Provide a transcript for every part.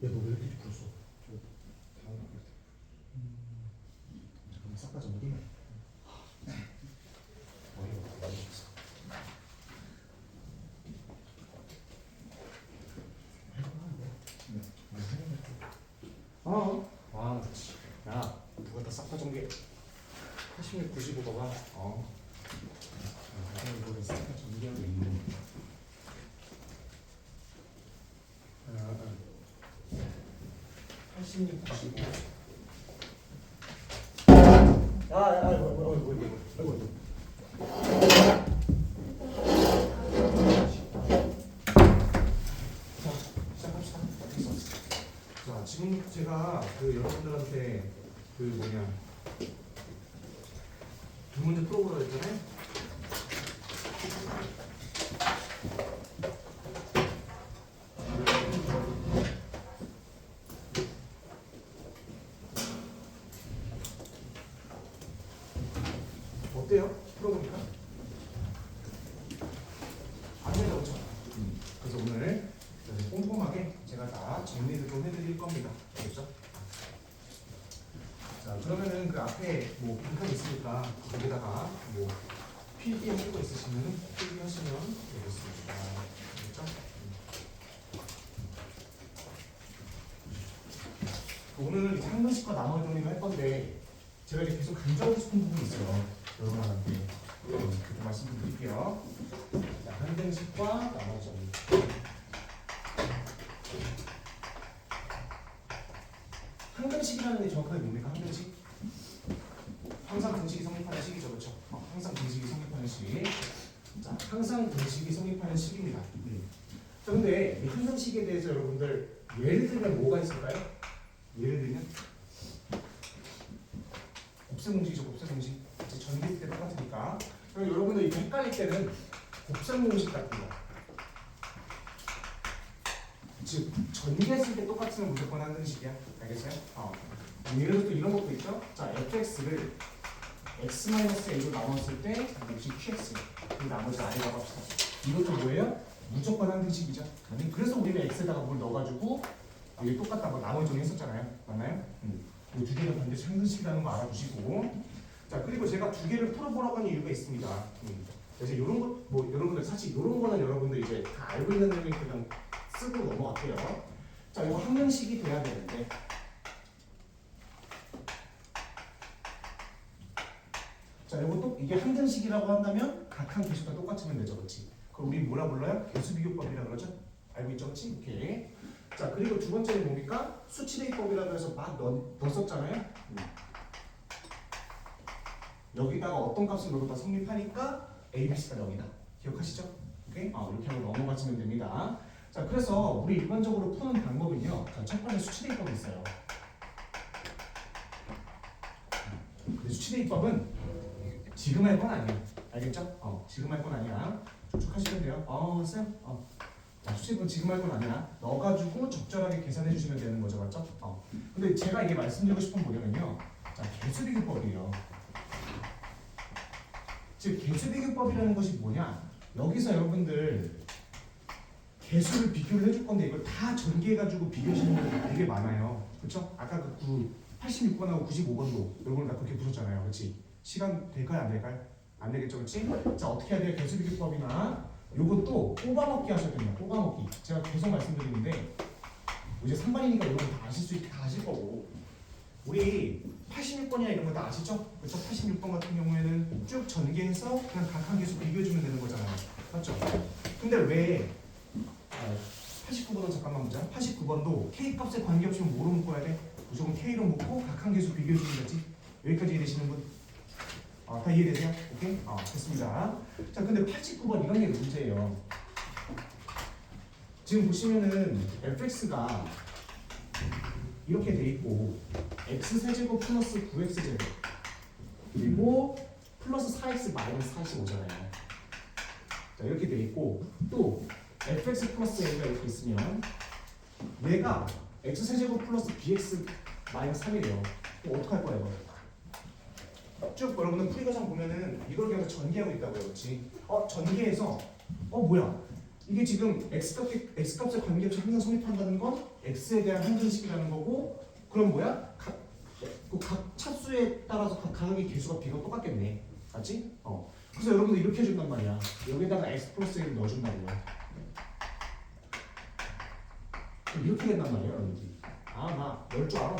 너 왜 이렇게 풀었어? 다음 거. 잠깐만 싹다 정리. 어이가 많이 없어. 와, 야, 누가 다 싹 다 정리. 86, 95 봐봐. 이거를 싹 다 정리하고 있는. 86, 95. 아이고. 자, 시작합시다. 자, 지금 제가 여러분들한테 두 문제 풀어보라 했잖아요. 어때요? 풀어보니까? 안 해놓죠. 그래서 오늘 꼼꼼하게 제가 다 정리를 좀 해드릴 겁니다. 알겠죠? 자, 그러면은 그 앞에 빈칸 있으니까 거기다가 필기 할 거 있으시면 필기 하시면 되겠습니다. 알겠죠? 오늘 상근식과 나머지 정리를 할 건데 제가 이제 계속 강조하고 싶은 부분이 있어요. 여러분한테 그렇게 말씀드릴게요. 자, 상근식과 나머지 정리. 항등식이라는 게 정확하게 뭡니까? 항등식? 항상 등식이 성립하는 식이죠, 그렇죠? 항상 등식이 성립하는 식. 자, 항상 등식이 성립하는 식입니다. 자, 근데 이 항등식에 대해서 여러분들 예를 들면 뭐가 있을까요? 예를 들면 곱셈공식이죠, 곱셈공식. 전개했을 때 똑같으니까. 그럼 여러분들 이게 헷갈릴 때는 곱셈공식 같은 거. 즉 전개했을 때 똑같으면 무조건 항등식이야. 알겠어요? 예를 들어 또 이런 것도 있죠. 자, fx를 x-a로 나눴을 때 역시 qx. 그리고 나머지 i라고 합시다. 이것도 뭐예요? 무조건 항등식이죠. 아니, 그래서 우리는 x에다가 뭘 넣어가지고 이게 똑같다고 나머지 정리했었잖아요. 맞나요? 이 두 개는 반드시 항등식이라는 거 알아두시고. 자, 그리고 제가 두 개를 풀어보라고 하는 이유가 있습니다. 그래서 이런 것, 여러분들 사실 이런 거는 여러분들 이제 다 알고 있는 내용이 그냥 쓰고 넘어갈게요. 자, 이거 항등식이 돼야 되는데. 자, 이거 또 이게 항등식이라고 한다면 각항 개수가 똑같으면 되죠, 그렇지? 그럼 우리 뭐라 불러요? 개수비교법이라 그러죠? 알고 있죠, 그렇지? 오케이. 자, 그리고 두 번째는 뭡니까? 수치대입법이라고 해서 막 넣었잖아요. 여기다가 어떤 값을 넣어도 다 성립하니까 A, B, C가 0이다. 기억하시죠? 오케이? 이렇게 하고 넘어가시면 됩니다. 자, 그래서 우리 일반적으로 푸는 방법은요. 자, 첫 번째 수치대입법이 있어요. 근데 수치대입법은 지금 할 건 아니야. 알겠죠? 지금 할 건 아니야. 촉촉하시면 돼요. 쌤. 자, 수치대입법 지금 할 건 아니야. 넣어가지고 적절하게 계산해 주시면 되는 거죠. 맞죠? 근데 제가 이게 말씀드리고 싶은 건 뭐냐면요. 자, 개수비교법이에요. 즉, 개수비교법이라는 것이 뭐냐? 여기서 여러분들 개수를 비교를 해줄 건데 이걸 다 전개해가지고 비교하시는 분들 되게 많아요. 그렇죠? 아까 그 86번하고 95번도 여러분 다 그렇게 보셨잖아요. 그렇지? 시간 될까요? 안 될까요? 안 되겠죠? 그렇지? 자, 어떻게 해야 돼요? 개수비교법이나 요것도 뽑아먹기 하셔야 됩니다. 뽑아먹기. 제가 계속 말씀드리는데 이제 3반이니까 여러분 다 아실 수 있게 다 아실 거고 우리 86번이나 이런 거 다 아시죠? 그렇죠? 86번 같은 경우에는 쭉 전개해서 그냥 각항 개수 비교해주면 되는 거잖아요. 맞죠? 근데 왜 89번은 잠깐만 보자. 89번도 K 값에 관계없이 뭐로 묶어야 돼? 무조건 K로 묶고 각항 개수 비교해주는 거지. 여기까지 이해되시는 분? 다 이해되세요? 오케이? 됐습니다. 자, 근데 89번 이런 게 문제예요. 지금 보시면은 fx가 이렇게 돼 있고 x세제곱 플러스 9x제곱 그리고 플러스 4x 마이너스 45잖아요. 자, 이렇게 돼 있고 또 fx 플러스 a가 이렇게 있으면 얘가 x세제곱 플러스 bx 마이너스 3이래요. 그럼 어떡할 거예요? 쭉 여러분은 풀이 과정 보면은 이걸 그냥 전개하고 있다고요. 그렇지? 전개해서 뭐야? 이게 지금 x값의 관계없이 항상 성립한다는 건 x에 대한 항등식이라는 거고 그럼 뭐야? 각 차수에 따라서 각 가격의 개수가 비가 똑같겠네. 맞지? 그래서 여러분들 이렇게 해준단 말이야. 여기다가 x 플러스 1을 넣어준다고요. 이렇게 된단 말이에요, 여러분들이. 나 넣을 줄 알아.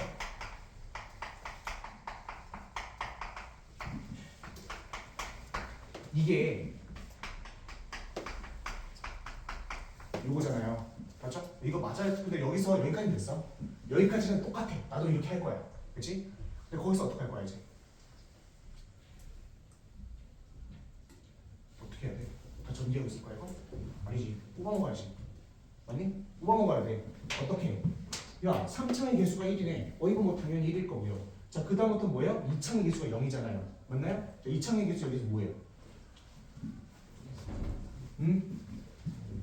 이게 요거잖아요. 맞죠? 이거 맞아요. 근데 여기서 여기까지 됐어. 여기까지는 똑같아. 나도 이렇게 할 거야. 그치? 근데 거기서 어떻게 할 거야, 이제? 어떻게 해야 돼? 다 전개하고 있을 거야, 이거? 아니지. 뽑아먹어야지. 맞니? 뽑아먹어야 돼. 어떻게? 야, 3창의 개수가 1이네. 이거 뭐 당연히 1일 거고요. 자, 그 다음부터 뭐예요? 2창의 개수가 0이잖아요. 맞나요? 자, 2창의 개수 여기서 뭐예요?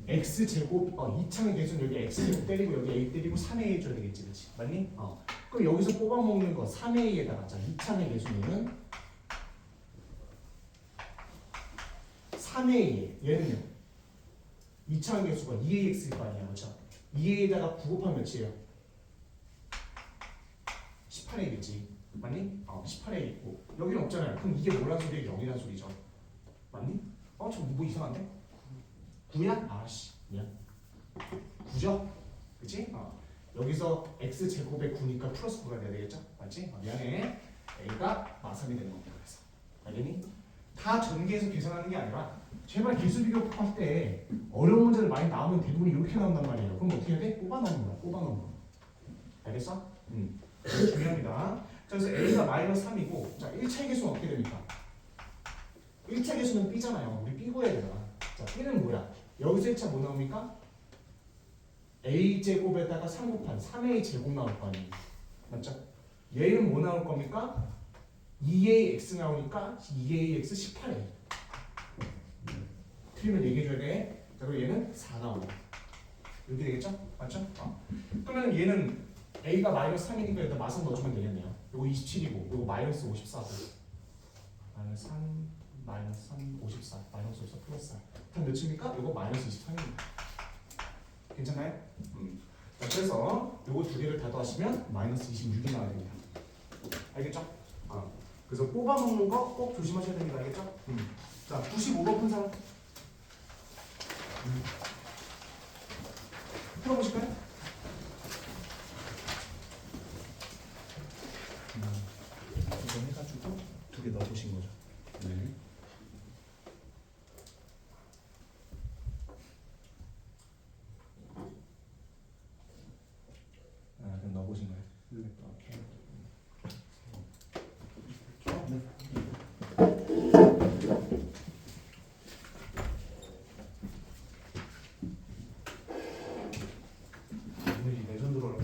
x제곱 2창의 개수는 여기 x제곱 때리고 여기 a 때리고 3a 줘야 되겠지, 그렇지? 맞니? 그럼 여기서 뽑아먹는 거 3a에다가 자 2창의 개수는 3a 얘는요 2창의 개수가 2ax일 거 아니야, 그렇죠? 2a에다가 9 곱하면 몇이에요? 18a겠지, 맞니? 18a 있고 여기는 없잖아요. 그럼 이게 뭐란 소리예요? 0이란 소리죠, 맞니? 저 뭐 이상한데? 9야? 아씨, 미안. 9죠? 그치? 여기서 x제곱의 9니까 플러스 9가 돼야 되겠죠? 맞지? 미안해. a가 마삼이 되는 겁니다. 그래서 알겠니? 다 전개해서 계산하는 게 아니라 제발 개수 비교할 때 어려운 문제들 많이 나오면 대부분 이렇게 나온단 말이에요. 그럼 어떻게 해야 돼? 뽑아 넣는 거야. 뽑아 넣는 거. 알겠어? 중요합니다. 자, 그래서 a가 마이너스 3이고 자 1차의 개수는 어떻게 됩니까? 1차 개수는 b잖아요. 우리 b 구해야 되잖아. 자, b는 뭐야? 여기서 1차 뭐 나옵니까? a제곱에다가 3 곱한 3a 제곱 나올 거 아니에요. 맞죠? 얘는 뭐 나올 겁니까? 2ax 나오니까 2ax 18a. 틀리면 얘기해줘야 돼. 자, 그리고 얘는 4 나오고. 이렇게 되겠죠? 맞죠? 그러면 얘는 a가 마이너스 3이니까 여기다 마선 넣어주면 되겠네요. 요거 27이고 요거 마이너스 54고 마이너스 3 마이너스 3 54 마이너스 54 플러스 4 단 몇입니까? 요거 마이너스 23입니다. 괜찮나요? 자, 그래서 요거 두 개를 다 더하시면 마이너스 26이 나와야 됩니다. 알겠죠? 그래서 뽑아먹는 거 꼭 조심하셔야 됩니다. 알겠죠? 자, 95번 푼 사람 풀어보실까요? 이거 해가지고 두 개 넣어보신 거죠. 네. 그럼 넣어보신 거예요? 네. 오케이. 오늘이 레전드 들어올라.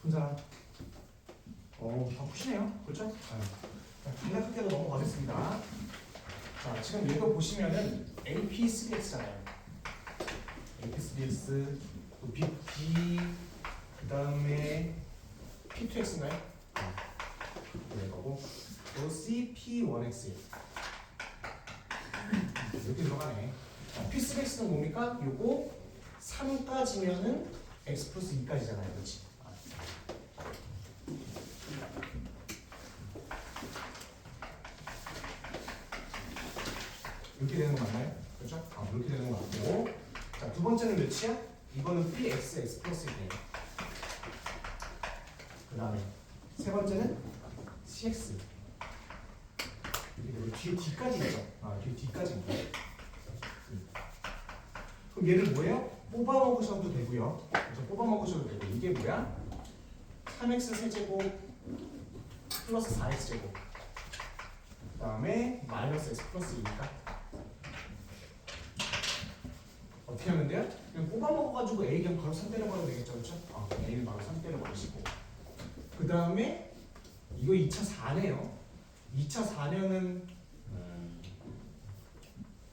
푼 사람? 다 푸시네요. 그렇죠? 자, 간략하게도 넘어가겠습니다. 자, 지금 얘도 보시면은 AP3X잖아요. AP3X, 또 BP, 그 다음에 P2X인가요? 이거고, 또 CP1X. 이렇게 들어가네. 자, P3X는 뭡니까? 요거 3까지면은 X 플러스 2까지잖아요. 그렇지? 이렇게 되는 거 맞나요? 그죠? 이렇게 되는 거 같고. 자, 두 번째는 몇이야? 이거는 px x 플러스 1이에요. 그 다음에 세 번째는 cx. 이렇게 되고 뒤에 d까지 있죠? 뒤에 d까지 있고. 그럼 얘를 뭐예요? 뽑아 먹으셔도 되고요. 그래서 뽑아 먹으셔도 되고. 이게 뭐야? 3x 세제곱 플러스 4x 제곱. 그 다음에 마이너스 x 플러스 2니까 어떻게 하면 돼요? 그냥 뽑아 먹어가지고 a 그냥 바로 3 때려버리면 되겠죠, 그렇죠? a를 바로 3 때려버리시고. 그 다음에 이거 2차 4네요. 2차 4냐는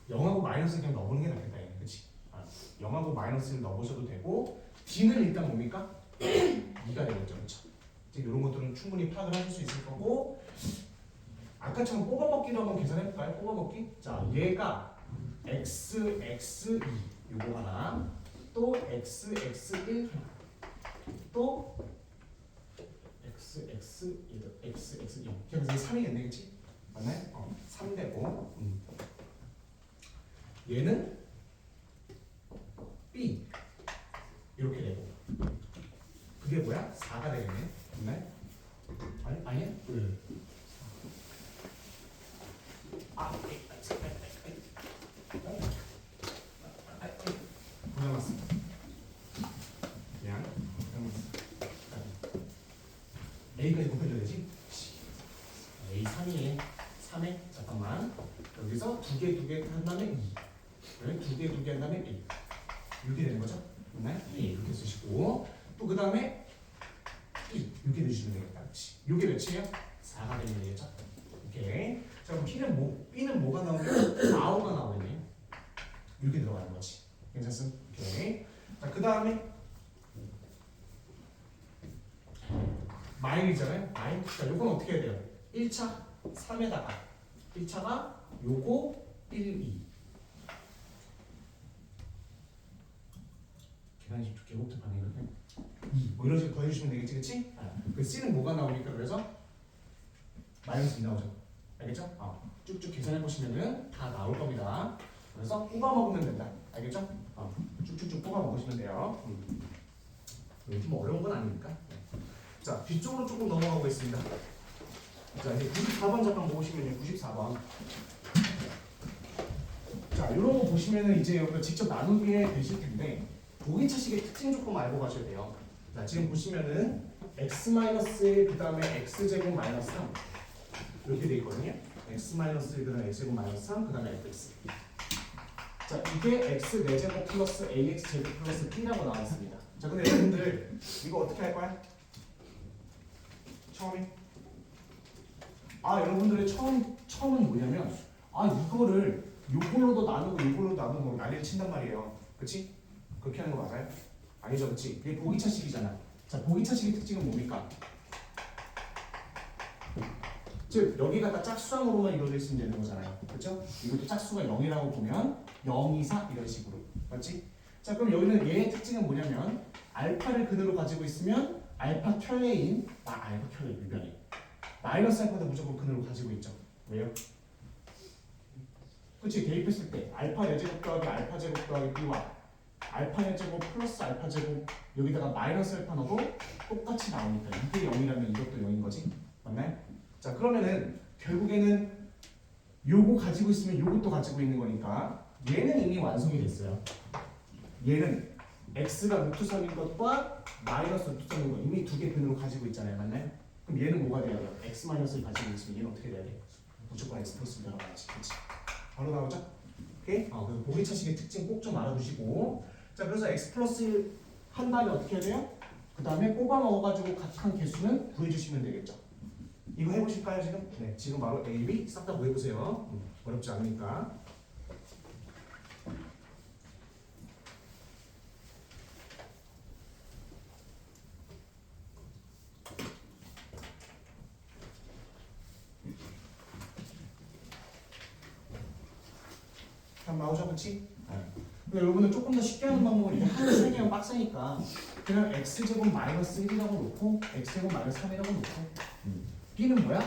0하고 마이너스 그냥 넣어보는 게 낫겠다, 얘는. 그치? 0하고 마이너스를 넣으셔도 되고. d는 일단 뭡니까? 2가 되겠죠, 그렇죠? 이제 이런 것들은 충분히 파악을 하실 수 있을 거고. 아까처럼 뽑아먹기로 한번 계산해볼까요? 뽑아먹기. 자, 얘가 x, x, 2 요거 하나, 또 x, x, 1 하나, 또 x, x, 1, x, x, 2 그래서 3이겠네, 그치? 맞나요? 3되고 얘는 b 이렇게 되고 그게 뭐야? 4가 되겠네, 맞나요? 아니야? 네. 고생하셨습니다. 그냥 A까지 곱해줘야 되지? A 3에 3에 잠깐만 여기서 두 개 한 다음에 2 두 개 한 다음에 1 이렇게 되는 거죠? 맞나요? 이렇게 쓰시고 또 그 다음에 1 이렇게 넣으시면 되겠다. 이게 몇이에요? 4가 되면 되겠죠? 오케이. 자 그럼 B는 뭐가 나오냐면 4호가 나오겠네요. 이렇게 들어가는 거지. 괜찮습? 오케이. 자 그 다음에 마일이잖아요. 마일. 자 요건 어떻게 해야 돼요? 1차 3에다가 1차가 요거 1, 2 계산이 계곡도 반응이거든요. 2 뭐 이런 식으로 더해주시면 되겠지, 그치? 그 C는 뭐가 나오니까 그래서 마이너스 2 나오죠. 알겠죠? 쭉쭉 계산해 보시면은 다 나올 겁니다. 그래서 뽑아 먹으면 된다. 알겠죠? 쭉쭉쭉 뽑아 먹으시면 돼요. 좀 어려운 건 아니니까. 자, 뒤쪽으로 조금 넘어가 보겠습니다. 자, 이제 94번 잠깐 보시면요. 94번. 자, 이런 거 보시면은 이제 여기가 직접 나누게 되실 텐데 보기차식의 특징 조금 알고 가셔야 돼요. 자, 지금 보시면은 x-1 그 다음에 x제곱 마이너스 3 이렇게 돼 있거든요. x-1 그 다음에 x제곱 마이너스 3 그 다음에 fx. 자, 이게 x 4제곱 플러스 ax 제곱 플러스 b라고 나와 있습니다. 자, 근데 여러분들 이거 어떻게 할 거야? 처음에? 여러분들의 처음은 뭐냐면 이거를 요걸로도 나누고 요걸로도 나누고 난리를 친단 말이에요. 그치? 그렇게 하는 거 맞아요? 아니죠, 그치? 이게 보기차식이잖아. 자, 보기차식의 특징은 뭡니까? 즉 여기가 다 짝수항으로만 이루어져 있으면 되는 거잖아요. 그렇죠? 이것도 짝수가 0이라고 보면 0, 2, 4 이런 식으로. 맞지? 자, 그럼 여기는 얘의 특징은 뭐냐면 알파를 근으로 가지고 있으면 알파 켤레인 알파 켤레 유변이 마이너스 알파도 무조건 근으로 가지고 있죠. 왜요? 그치? 대입했을 때 알파 4제곱 더하기 알파 제곱 더하기 b와 알파 4제곱 플러스 알파 제곱 여기다가 마이너스 알파 넣어도 똑같이 나오니까 이게 0이라면 이것도 0인 거지. 맞나요? 자, 그러면은 결국에는 요거 가지고 있으면 요것도 가지고 있는 거니까 얘는 이미 완성이 됐어요. 얘는 x가 루트 3인 것과 마이너스 루트 3인 것 이미 두 개 근으로 가지고 있잖아요. 맞나요? 그럼 얘는 뭐가 돼야 돼요? x 마이너스를 가지고 있으면 얘는 어떻게 돼야 돼? 무조건 x 플러스를 들어가야지. 그렇지? 바로 나오죠? 오케이? 그래서 보기차식의 특징 꼭 좀 알아두시고 자, 그래서 x 플러스 한 다음에 어떻게 해야 돼요? 그 다음에 뽑아 먹어가지고 각한 개수는 구해주시면 되겠죠. 이거 해보실까요 지금? 네, 지금 바로 A, B 싹 다 구해보세요. 어렵지 않으니까. 다 나오죠, 그치? 근데 여러분은 조금 더 쉽게 하는 방법은 이게 한 세 개면 빡세니까 그냥 x제곱 마이너스 1이라고 놓고 x제곱 마이너스 3이라고 놓고 b는 뭐야?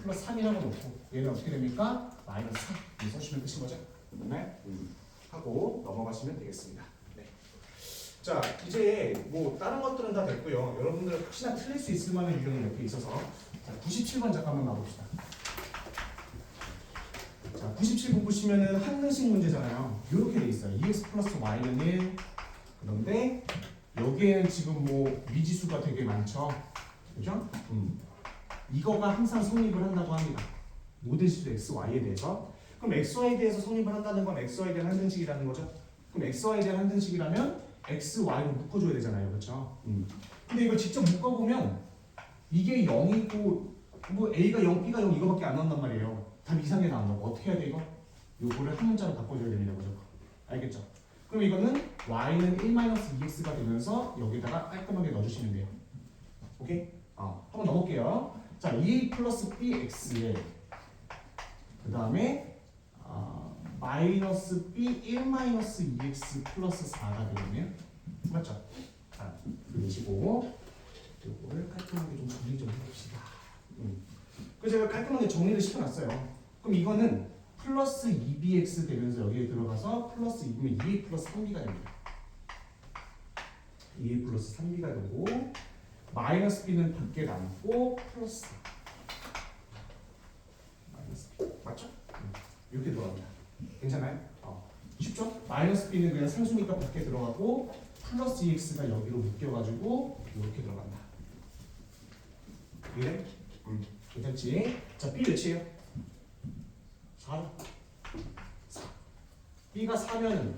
플러스 3이라고 놓고 얘는 어떻게 됩니까? 마이너스 3 이렇게 써주시면 끝인 거죠? 네? 하고 넘어가시면 되겠습니다. 네. 자, 이제 뭐 다른 것들은 다 됐고요. 여러분들 혹시나 틀릴 수 있을 만한 유형이 몇 개 있어서 자, 97번 잠깐만 가봅시다. 자, 97번 보시면은 항등식 문제잖아요. 이렇게 돼 있어요. 2x 플러스 y는 1. 그런데 여기에는 지금 뭐 미지수가 되게 많죠. 그죠? 이거가 항상 성립을 한다고 합니다. 모든 시수 x, y에 대해서. 그럼 x, y에 대해서 성립을 한다는 건 x, y에 대한 항등식이라는 거죠. 그럼 x, y에 대한 항등식이라면 x, y로 묶어줘야 되잖아요. 그렇죠? 근데 이걸 직접 묶어보면 이게 0이고 뭐 a가 0, b가 0 이거밖에 안 나온단 말이에요. 답 이상하게 나온다고. 어떻게 해야 돼 이거? 요거를 한 문자로 바꿔줘야 됩니다. 그죠? 알겠죠? 그럼 이거는 y는 1-2x가 되면서 여기다가 깔끔하게 넣어주시면 돼요. 오케이? 한번 넣어볼게요. 자, 2 플러스 bx에 그 다음에 마이너스 b 1-2x 플러스 4가 되겠네요. 맞죠? 자, 그러시고 이거를 깔끔하게 좀 정리 좀 해봅시다. 그래서 제가 깔끔하게 정리를 시켜놨어요. 그럼 이거는 플러스 2bx 되면서 여기에 들어가서 플러스 2면 2a 플러스 3b가 됩니다. 2a 플러스 3b가 되고 마이너스 b는 밖에 남고 플러스 마이너스 b 맞죠? 이렇게 들어갑니다. 괜찮아요? 쉽죠? 마이너스 b는 그냥 상수니까 밖에 들어가고 플러스 2x가 여기로 묶여가지고 이렇게 들어간다. 이래? 괜찮지? 자, b 몇이에요? 4. 4. b가 4면은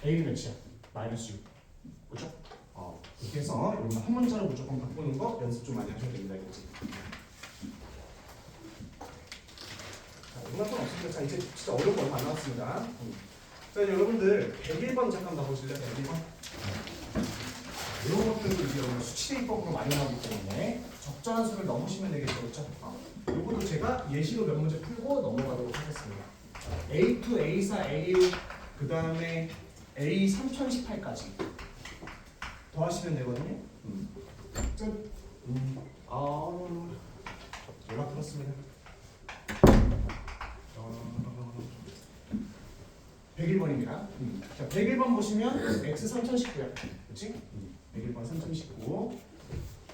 a는 몇이야? 마이너스 6. 그렇죠? 이렇게 해서 여러분 한 문자로 무조건 바꾸는 거 연습 좀 많이 하셔야 됩니다. 이거지. 자, 이런 건 없습니다. 자, 이제 진짜 어려운 거 얼마 안 남았습니다. 자, 이제 여러분들 101번 잠깐 가보실래요? 101번? 이런 것들도 이제 여러분 수치대입법으로 많이 나오기 때문에 적절한 수를 넣으시면 되겠죠. 그렇죠? 이것도 제가 예시로 몇 문제 풀고 넘어가도록 하겠습니다. A2, A4, A6, 그 다음에 A 3018까지 더하시면 되거든요. 연락 들었습니다. 101번입니다. 자, 101번 보시면 X 3019야. 그렇지? 101번 3019.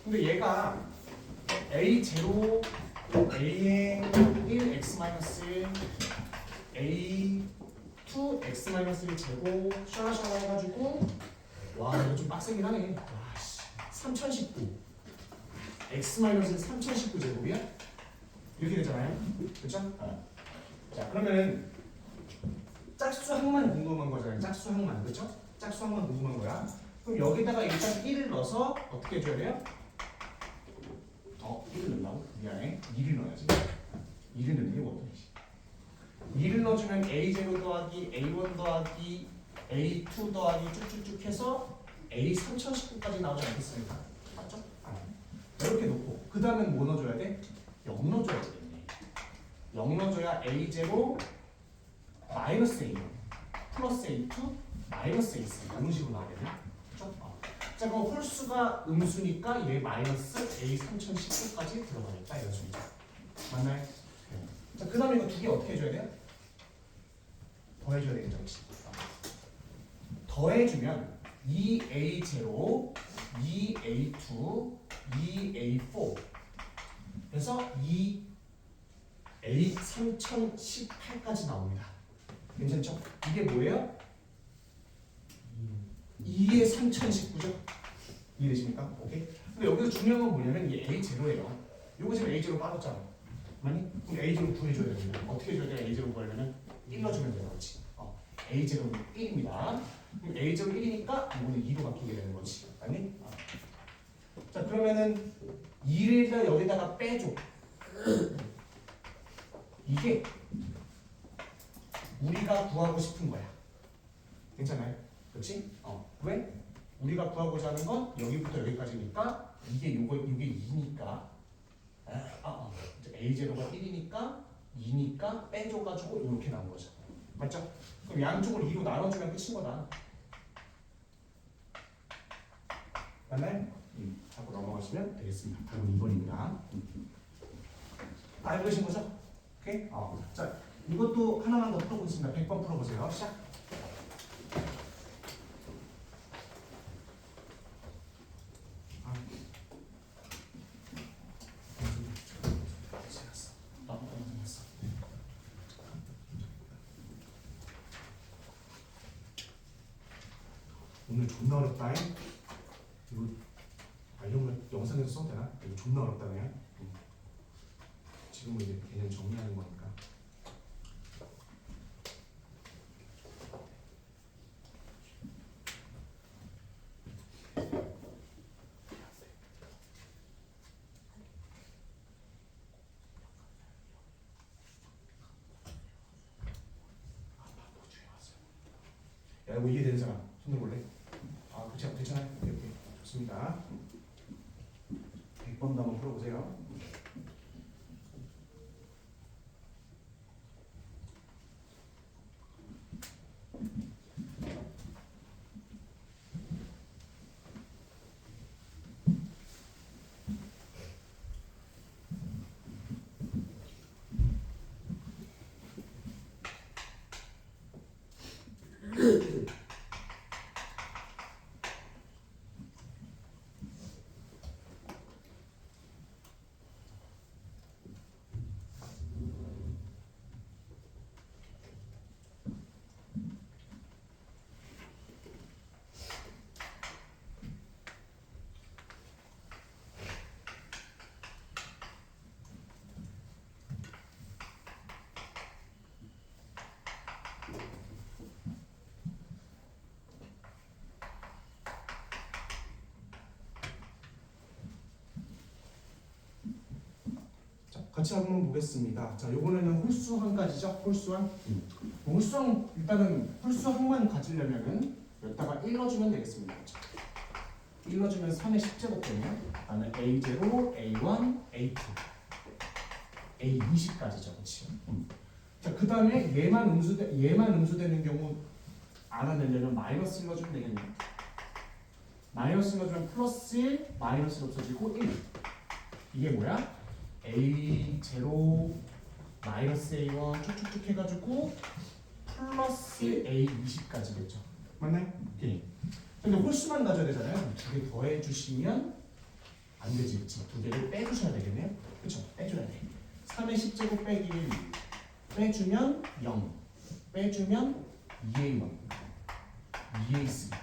근데 얘가 A0, A의 1x-1, A2, x-1 제곱 샤라샤라 해가지고 와 이거 좀 빡세긴 하네. 와 3019 x-1 3019 제곱이야? 이렇게 되잖아요. 그렇죠? 자 그러면은 짝수항만 궁금한 거잖아요. 짝수항만. 그렇죠? 짝수항만 궁금한 거야. 그럼 여기다가 일단 1을 넣어서 어떻게 해줘야 돼요? 1을 넣는다고? 미안해. 2를 넣어야지. 2를 넣는 게 뭐야? 2를 넣어주면 A0 더하기 A1 더하기 A2 더하기 쭉쭉쭉 해서 A 3019까지 나오지 않겠습니까? 맞죠? 이렇게 놓고 그 다음에 뭐 넣어줘야 돼? 0 넣어줘야 되겠네. 0 넣어줘야 A0 마이너스 A1 플러스 A2 마이너스 A3 이런 식으로 나오겠네. 그렇죠? 자 그럼 홀수가 음수니까 얘 마이너스 A 3019까지 들어가겠다 이런 식이죠. 맞나요? 자 그 다음에 이거 두 개 어떻게 해줘야 돼요? 더해줘야 되겠죠. 더해주면 2A0, 2A2, 2A4 그래서 2A 3018까지 나옵니다. 괜찮죠? 이게 뭐예요? 2의 3019죠? 이해되십니까? 오케이? 근데 여기서 중요한 건 뭐냐면 이게 A0예요. 요거 지금 A0 빠졌잖아. 맞니? 그럼 A0 구해줘야 됩니다. 어떻게 해줘야 돼? A0 구하려면 1 넣어주면 돼요. 그렇지? A0은 1입니다. 그럼 A0 1이니까 이거는 2로 바뀌게 되는 거지. 맞니? 자 그러면은 2를 여기다가 빼줘. 이게 우리가 구하고 싶은 거야. 괜찮아요? 그렇지? 왜? 우리가 구하고자 하는 건 여기부터 여기까지니까 이게 2니까 A0가 1이니까 2니까 빼줘가지고 이렇게 나온 거죠. 맞죠? 그럼 양쪽을 2로 나눠주면 끝인 거다. 맞나요? 하고 넘어가시면 되겠습니다. 답은 2번입니다. 다 읽으신 거죠? 오케이? 자, 이것도 하나만 더 풀어보겠습니다. 100번 풀어보세요. 시작. 오늘 존나 어렵다. 이거 이런 거 영상에서 써도 되나? 이거 존나 어렵다 그냥. 지금은 이제 개념 정리하는 거니까. 야, 이거 이해되는 사람 손 들어볼래? 아, 괜찮아요? 오케이, 오케이. 좋습니다. 100번도 한번 풀어보세요. 같이 한번 보겠습니다. 자, 요번에는 홀수한 가지죠. 홀수한. 홀수한 일단은 홀수한만 가지려면은 여기다가 1 넣어주면 되겠습니다. 1 넣어주면 3의 10제곱 되면 나는 A0, A1, A2, A20까지죠, 그렇지? 자, 그 다음에 얘만 음수되는 경우 알아내려면 마이너스 1 넣어주면 되겠네요. 마이너스 1 넣어주면 플러스 1, 마이너스 1 없어지고 1. 이게 뭐야? A0 마이너스 A1 쭉쭉쭉 해가지고 플러스 A20까지겠죠. 맞나요? 오케이. 근데 홀수만 가져야 되잖아요. 두 개 더해 주시면 안 되지, 그렇지? 두 개를 빼주셔야 되겠네요. 그렇죠? 빼줘야 돼. 3의 10제곱 빼기 1 빼주면 0 빼주면 2A1 2A3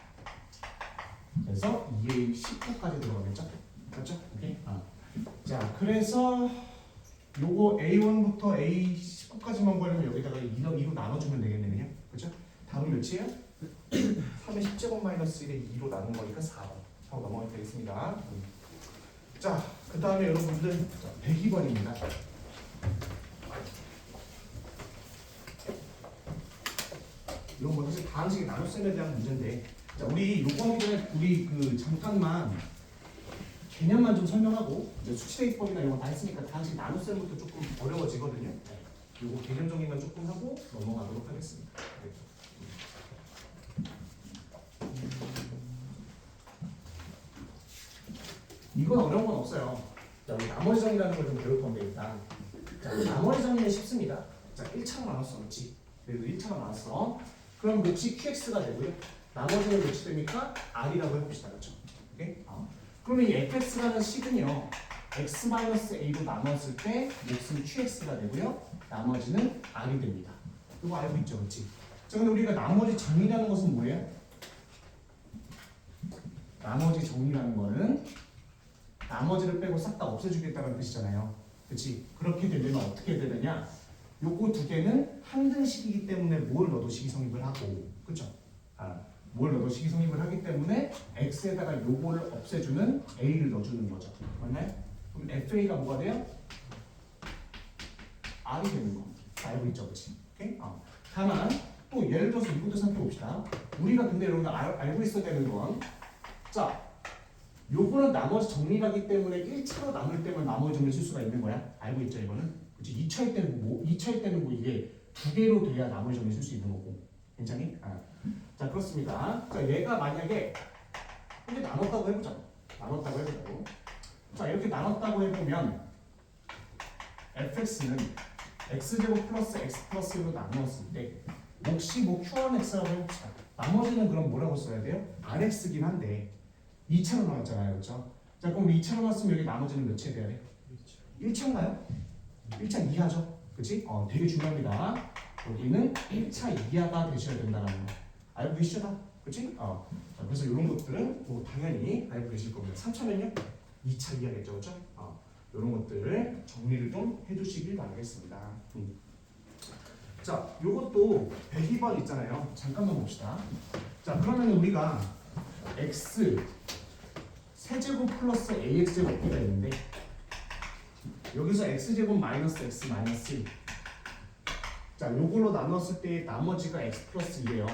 그래서 2A19까지 들어가겠죠? 맞죠? 오케이. 자, 그래서 요거 A1부터 A19까지만 구하려면 여기다가 2로 나눠주면 되겠네, 그냥. 그죠? 답은 몇이에요? 3의 10제곱 마이너스 1에 2로 나눈 거니까 4번. 4번 넘어가면 되겠습니다. 자, 그 다음에 여러분들 102번입니다. 이건 뭐 사실 다항식의 나눗셈에 대한 문제인데, 자, 우리 요거 하기 전에 우리 잠깐만 개념만 좀 설명하고 이제 수치대입법이나 이런 거 다 했으니까 다항식 나눗셈부터 조금 어려워지거든요. 네. 요거 개념 정리만 조금 하고 넘어가도록 하겠습니다. 이건 어려운 건 없어요. 자, 우리 나머지 정리라는 걸 좀 배울 건데 일단. 자, 나머지 정리는 쉽습니다. 자, 1차로 나눴어, 그렇지? 그래도 1차로 나눴어. 그럼 몫이 QX가 되고요. 나머지는 몇이 됩니까? R이라고 해봅시다, 그렇죠? 오케이? 그러면 이 fx라는 식은요 x-a로 나눴을 때 몫은 qx가 되고요 나머지는 r이 됩니다. 이거 알고 있죠, 그렇지? 자, 근데 우리가 나머지 정리라는 것은 뭐예요? 나머지 정리라는 거는 나머지를 빼고 싹 다 없애주겠다는 뜻이잖아요, 그렇지? 그렇게 되려면 어떻게 되느냐? 요거 두 개는 항등식이기 때문에 뭘 넣어도 식이성립을 하고, 그렇죠? 뭘 넣어도 식이성립을 하기 때문에 x에다가 요거를 없애주는 a를 넣어주는 거죠. 맞나요? 그럼 fa가 뭐가 돼요? r이 되는 거. 알고 있죠, 그렇지? 오케이? 다만 또 예를 들어서 이것도 생각해 봅시다. 우리가 근데 여러분들 알고 있어야 되는 건, 자, 요거는 나머지 정리하기 때문에 1차로 나눌 때만 나머지 정리를 쓸 수가 있는 거야. 알고 있죠, 이거는? 그렇지? 2차일 때는 뭐? 2차일 때는 뭐 이게 두 개로 돼야 나머지 정리 쓸 수 있는 거고. 괜찮니? 자, 그렇습니다. 자, 얘가 만약에 이렇게 나눴다고 해보자. 나눴다고 해보자고. 자, 이렇게 나눴다고 해보면 fx는 x제곱 플러스 x 플러스 1로 나누었을 때 몫이 뭐 q1x라고 해봅시다. 나머지는 그럼 뭐라고 써야 돼요? rx긴 한데 2차로 나왔잖아요, 그렇죠? 자, 그럼 2차로 나왔으면 여기 나머지는 몇이 돼야 돼? 1차인가요? 1차 이하죠, 그렇지? 되게 중요합니다. 여기는 1차 이하가 되셔야 된다는 거. 알고 계시죠? 그치? 자, 그래서 이런 것들은 뭐 당연히 알고 계실 겁니다. 3차는요? 2차 이해하겠죠, 그렇죠? 이런 것들을 정리를 좀 해두시길 바라겠습니다. 자, 요것도 102번 있잖아요. 잠깐만 봅시다. 자, 그러면 우리가 x 세제곱 플러스 ax제곱 어떻게 되는데 여기서 x제곱 마이너스 x 마이너스 1. 자, 요걸로 나눴을 때 나머지가 x 플러스 2예요.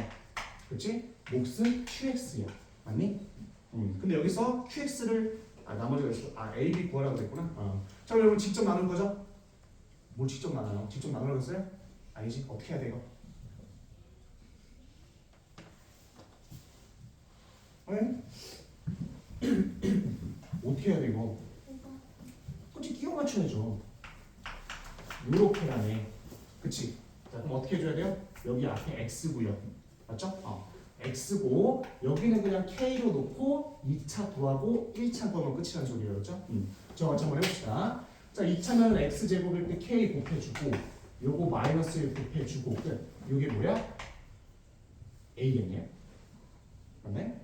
그치? 몫은 qx야. 맞니? 근데 여기서 qx를 나머지가 x, a, b 구하라고 그랬구나. 자, 여러분 직접 나눈 거죠? 뭘 직접 나눠요? 직접 나누라고 했어요? 아니지. 어떻게 해야 돼요? 네? 어떻게 해야 돼 이거? 그치, 끼워 맞춰야죠. 요렇게 가네. 그치? 자, 그럼 어떻게 해줘야 돼요? 여기 앞에 x고요. 맞죠? x고 여기는 그냥 k로 놓고 2차 구하고 1차 구하면 끝이라는 소리예요. 그렇죠? 저 같이 한번 해봅시다. 자, 2차는 x제곱일 때 k 곱해주고 요거 마이너스 1 곱해주고 끝. 요게 뭐야? a겠네요. 맞네?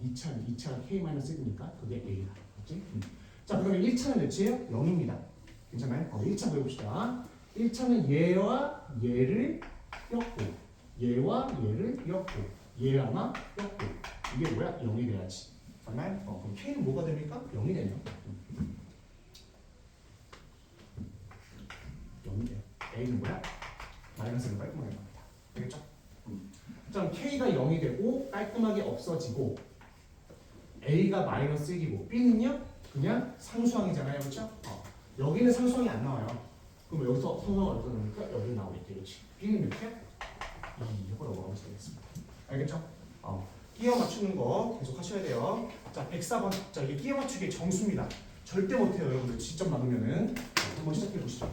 2차 k-1이니까 그게 a다. 맞지? 자, 그러면 1차는 몇이에요? 0입니다. 괜찮아요? 1차 보여봅시다. 1차는 얘와 얘를 엮고 얘와 얘를 엮고 얘하나 엮고 이게 뭐야? 0이 돼야지. 맞나요? 그럼 k는 뭐가 됩니까? 0이 되네요. 0이 돼요. a는 뭐야? 마이너스를 깔끔하게 나옵니다. 되겠죠? 자, k가 0이 되고 깔끔하게 없어지고 a가 마이너스 1이고 b는요? 그냥 상수항이잖아요. 그렇죠? 여기는 상수항이 안 나와요. 그럼 여기서 상수항 어디서 나오니까 여기 나오겠지. 그렇지? b는 몇이야? 2 이거라고 하면 되겠습니다. 알겠죠? 끼워 맞추는 거 계속 하셔야 돼요. 자, 104번. 자, 이게 끼워 맞추기의 정수입니다. 절대 못해요, 여러분들. 직접 나누면은. 한번 시작해 보시죠.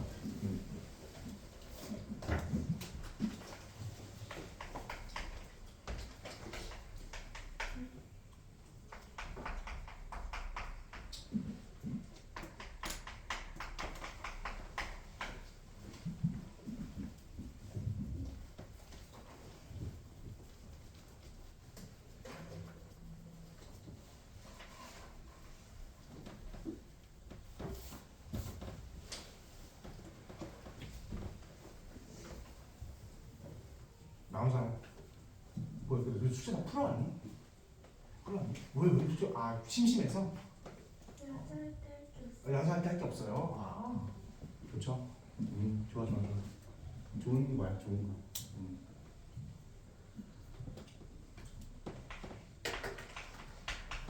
나온 사람. 뭐야, 너 숙제 다 풀어왔니? 풀어왔니? 왜 숙제? 심심해서? 야자할 때 할 게 없어요. 좋죠. 좋아. 좋은 거야, 좋은 거.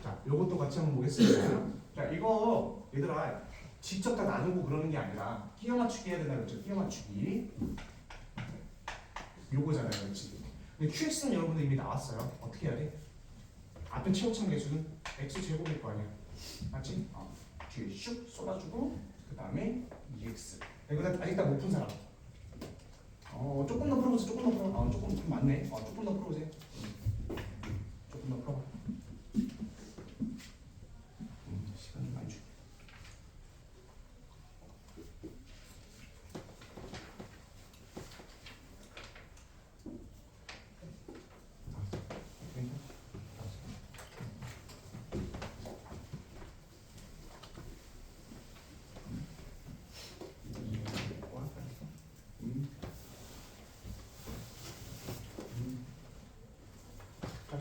자, 요것도 같이 한번 보겠습니다. 자, 이거 얘들아 직접 다 나누고 그러는 게 아니라 끼워 맞추기 해야 된다 그랬죠? 끼워 맞추기. 요거잖아요, 그렇지? 근데 QX는 여러분들 이미 나왔어요. 어떻게 해야 돼? 앞에 최고참 계수는 x 제곱일 거 아니야, 맞지? 뒤에 슉 쏟아주고 그 다음에 2x. 이거 아직 다 못 푼 사람. 조금 더 풀어보세요. 조금 더 풀어. 조금 맞네. 조금 더 풀어보세요. 조금 더 풀어. 시간이 많이 주.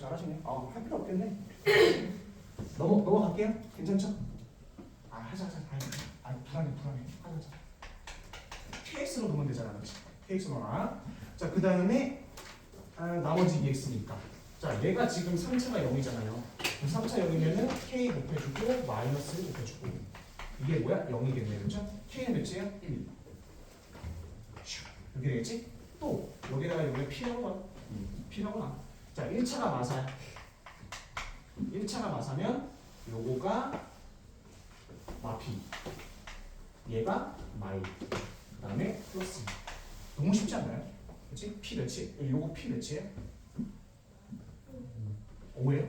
잘하시네. 할 필요 없겠네. 넘어갈게요. 괜찮죠? 하자. 불안해. 하자. KX로 넣으면 되잖아, 그렇지? KX로 나. 자, 그 다음에 나머지 2X니까. 자, 얘가 지금 3차가 0이잖아요. 3차 0이면은 K 곱해주고 마이너스 1 곱해주고 이게 뭐야? 0이겠네, 그렇죠? K는 몇이에요? 1. 이렇게 되겠지? 또 여기다가 여기 P라고 나. 자, 1차가 마사야. 1차가 마사면 요거가 마피, 얘가 마이, 그 다음에 플러스. 너무 쉽지 않나요? 그치? P 몇이? 요거 P 몇이에요? 5예요?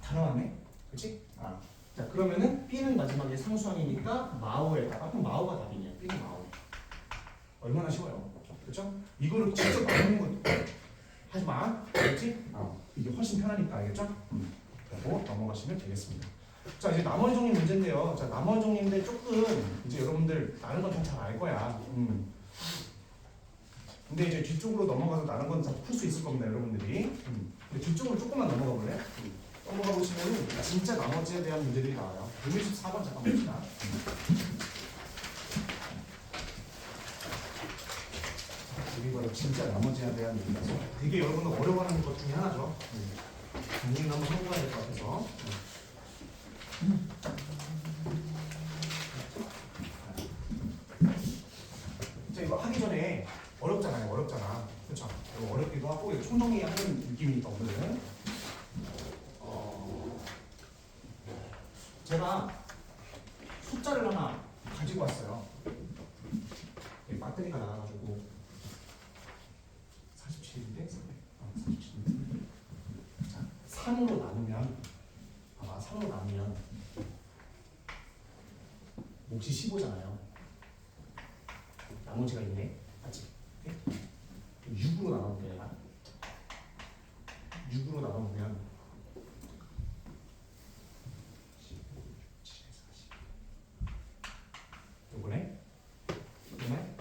다 나왔네? 그치? 자, 그러면은 B는 마지막에 상수항이니까 마오에다가, 그럼 마오가 답이네요. B는 마오. 얼마나 쉬워요? 이거를 직접 나누는 거 하지 마. 알겠지? 이게 훨씬 편하니까 알겠죠? 그리고 넘어가시면 되겠습니다. 자 이제 나머지 정리 문제인데요. 자 나머지 정리인데 조금 이제 여러분들 다른 건 다 잘 알 거야. 근데 이제 뒤쪽으로 넘어가서 다른 건 다 풀 수 있을 겁니다, 여러분들이. 근데 뒤쪽으로 조금만 넘어가 볼래? 넘어가 보시면 진짜 나머지에 대한 문제들이 나와요. 164번 잠깐 봅시다. 여기 바로 진짜 나머지에 대한 얘기라서 되게 여러분들 어려워하는 것 중에 하나죠. 공부는 한번 해봐야 될 것 같아서. 자 이거 하기 전에 어렵잖아요. 어렵잖아. 그렇죠? 이거 어렵기도 하고 이거 총정리하는 느낌이니까 오늘은 제가 숫자를 하나 가지고 왔어요. 배터리가 나가가지고 47인데 47인데 자 3으로 나누면 봐봐 3으로 나누면 몫이 15잖아요. 나머지가 있네. 맞지? 6으로 나눠볼게 내가. 6으로 나눠보면 15, 7, 40 요거네? 요거네?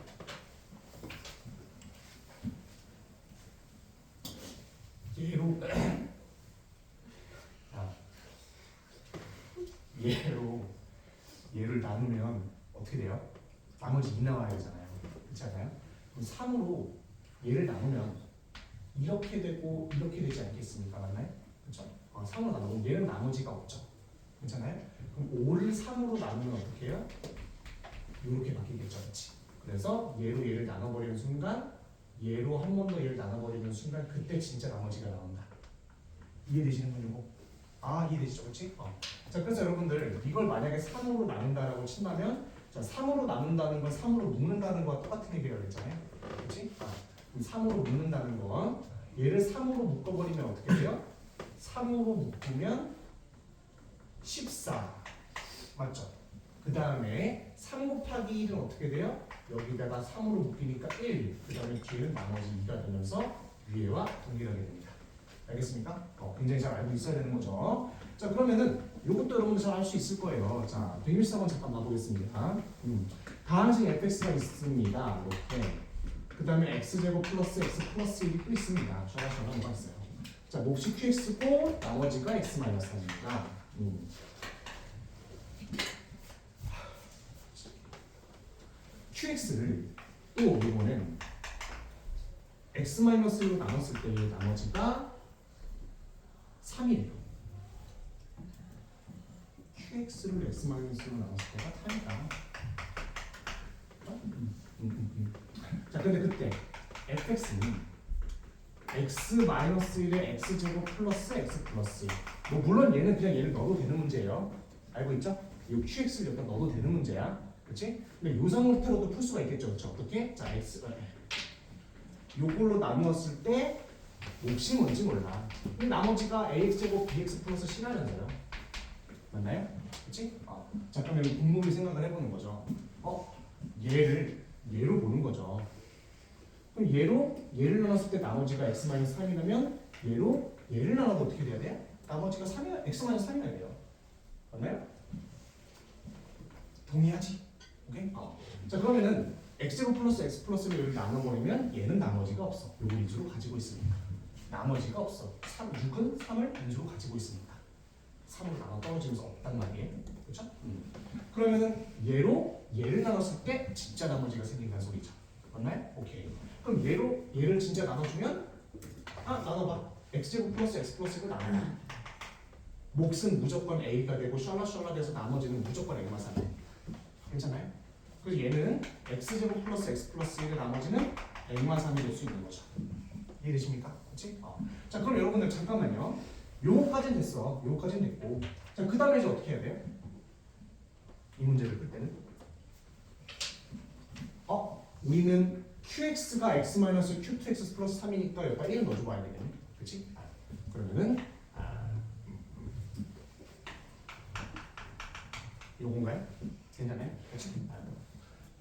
얘로 얘를 나누면 어떻게 돼요? 나머지 2 나와야 되잖아요. 그렇지 않아요? 그럼 3으로 얘를 나누면 이렇게 되고 이렇게 되지 않겠습니까? 맞나요? 그렇죠? 3으로 나누면 얘는 나머지가 없죠. 괜찮아요? 그럼 5를 3으로 나누면 어떻게 해요? 이렇게 바뀌겠죠. 그렇지? 그래서 얘로 얘를 나눠버리는 순간 얘로 한 번 더 얘를 나눠버리는 순간 그때 진짜 나머지가 나온다. 이해되시는 분이고? 이해되시죠? 그렇지? 자 그래서 여러분들 이걸 만약에 3으로 나눈다라고 친다면 자 3으로 나눈다는 건 3으로 묶는다는 거와 똑같은 얘기라고 했잖아요. 그렇지? 그럼 3으로 묶는다는 건 얘를 3으로 묶어버리면 어떻게 돼요? 3으로 묶으면 14 맞죠? 그 다음에 3 곱하기 1은 어떻게 돼요? 여기다가 3으로 묶이니까 1, 그 다음에 뒤에는 나머지 2가 되면서 위에와 동일하게 됩니다. 알겠습니까? 굉장히 잘 알고 있어야 되는 거죠. 자 그러면은 이것도 여러분들 잘 할 수 있을 거예요. 자 114번 잠깐 봐보겠습니다. 다항식 fx가 있습니다. 이렇게 그 다음에 x제곱 플러스 x 플러스 1이 또 있습니다. 샤라샤라 뭐가 있어요. 자 몫이 qx고 나머지가 x 마이너스 3입니다. qx를 또 이번엔 x-1로 나눴을 때의 나머지가 3이래요. qx를 x-1로 나눴을 때가 3이다. 자, 근데 그때 fx는 x-1의 x제곱 플러스 x 플러스 1. 뭐 물론 얘는 그냥 얘를 넣어도 되는 문제예요. 알고 있죠? 이 qx를 여기다 넣어도 되는 문제야. 그렇지? 근데 요 상태로도 풀 수가 있겠죠. 그렇죠? 어떻게? 자, 요걸로 나누었을 때 몫이 뭔지 몰라. 근데 나머지가 ax제곱 bx 플러스 c라면서요. 맞나요? 그렇지? 자, 그럼 여기 곰곰이 생각을 해보는 거죠. 얘로 보는 거죠. 그럼 얘를 나눴을 때 나머지가 x-3이라면 얘를 나눠도 어떻게 돼야 돼요? 나머지가 3이야, x-3이어야 돼요. 맞나요? 동의하지? 오케이? 자 그러면은 x제곱 플러스 x 플러스를 여기 나눠버리면 얘는 나머지가 없어. 요걸 인수로 가지고 있습니다. 나머지가 없어. 6은 3을 인수로 가지고 있습니다. 3으로 나눠 떨어지면서 없단 말이에요. 그렇죠? 그러면은 얘를 나눴을 때 진짜 나머지가 생긴다는 소리죠. 맞나요? 오케이. 그럼 얘를 진짜 나눠주면 나눠봐. x제곱 플러스 x 플러스를 나눠. 몫은 무조건 a가 되고 샬라샬라 돼서 나머지는 무조건 a만 사네. 괜찮아요? 그래서 얘는 x제곱 플러스 x 플러스 1의 나머지는 n만 3이 될 수 있는 거죠. 이해되십니까? 그렇지? 자 그럼 여러분들 잠깐만요. 요거까지는 됐어. 요거까지는 됐고 자 그 다음에 이제 어떻게 해야 돼요? 이 문제를 풀 때는 우리는 qx가 x-q2x 플러스 3이니까 여기다 1을 넣어주고 와야 되겠네. 그렇지? 그러면은 요건가요? 괜찮아요? 그렇지?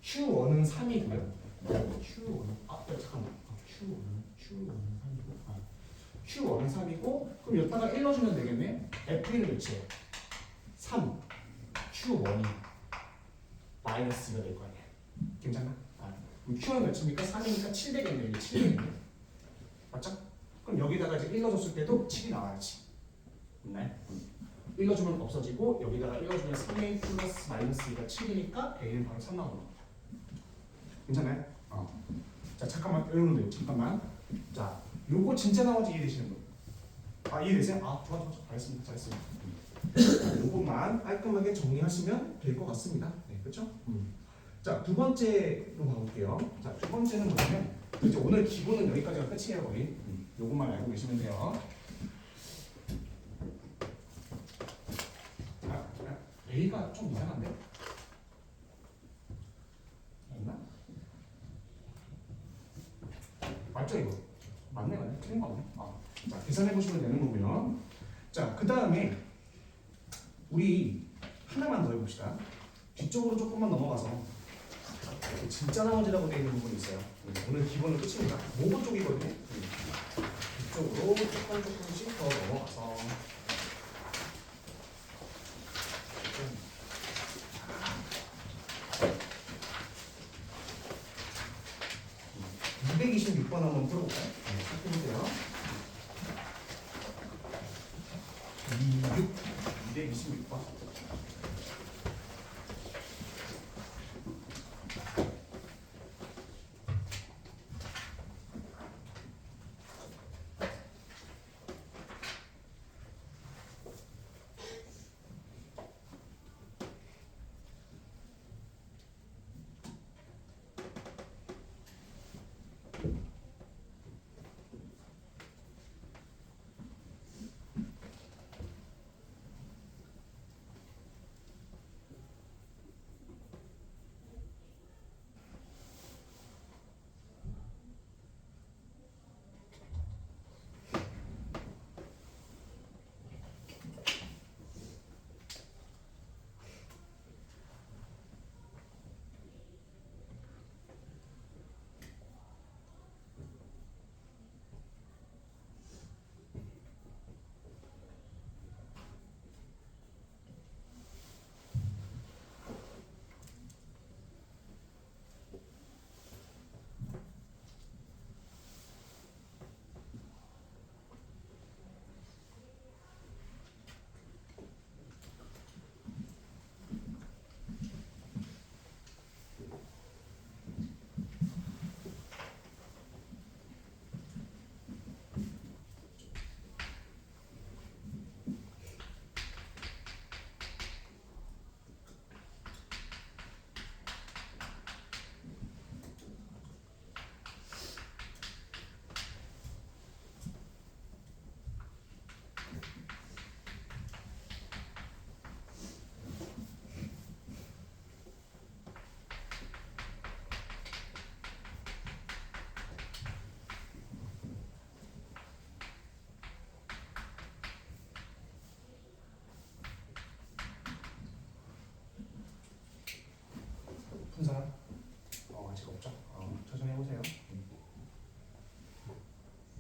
Q1은 3이고요. Q1 잠깐만. Q1은 3이고 Q1은 3이고 그럼 여기다가 1 넣어주면 되겠네. F1은 몇이에요? 3. Q1이 마이너스가 될 거 아니야. 괜찮아? 그럼 Q는 몇입니까? 3이니까 7 되겠네. 이게 7 되겠네. 맞죠? 그럼 여기다가 이제 1 넣어줬을 때도 7이 나와야지. 맞나요? 1 넣어주면 없어지고 여기다가 1 넣어주면 3A 플러스 마이너스 2가 7이니까 A는 바로 3 나오는 겁니다. 괜찮아요? 자 잠깐만 여러분들 잠깐만. 자 요거 진짜 나머지 이해되시는 분? 이해되세요? 좋아 잘했습니다. 요것만 깔끔하게 정리하시면 될 것 같습니다. 네, 그렇죠? 자, 두 번째로 가볼게요. 자, 두 번째는 뭐냐면 이제 오늘 기본은 여기까지가 끝이에요, 거의. 요것만 알고 계시면 돼요. A가 좀 이상한데? 맞나? 맞죠 이거? 맞네. 틀린 거 없네. 자, 계산해 보시면 되는 거고요. 자, 그 다음에 우리 하나만 더 해봅시다. 뒤쪽으로 조금만 넘어가서 진짜 나머지라고 되어 있는 부분이 있어요. 오늘 기본은 끝입니다. 모고 쪽이거든요. 뒤쪽으로 조금씩 더 넘어가서 226번 한번 풀어볼까요? 해보세요. 226번. 푼 사람? 아직 없죠? 천천히 해보세요.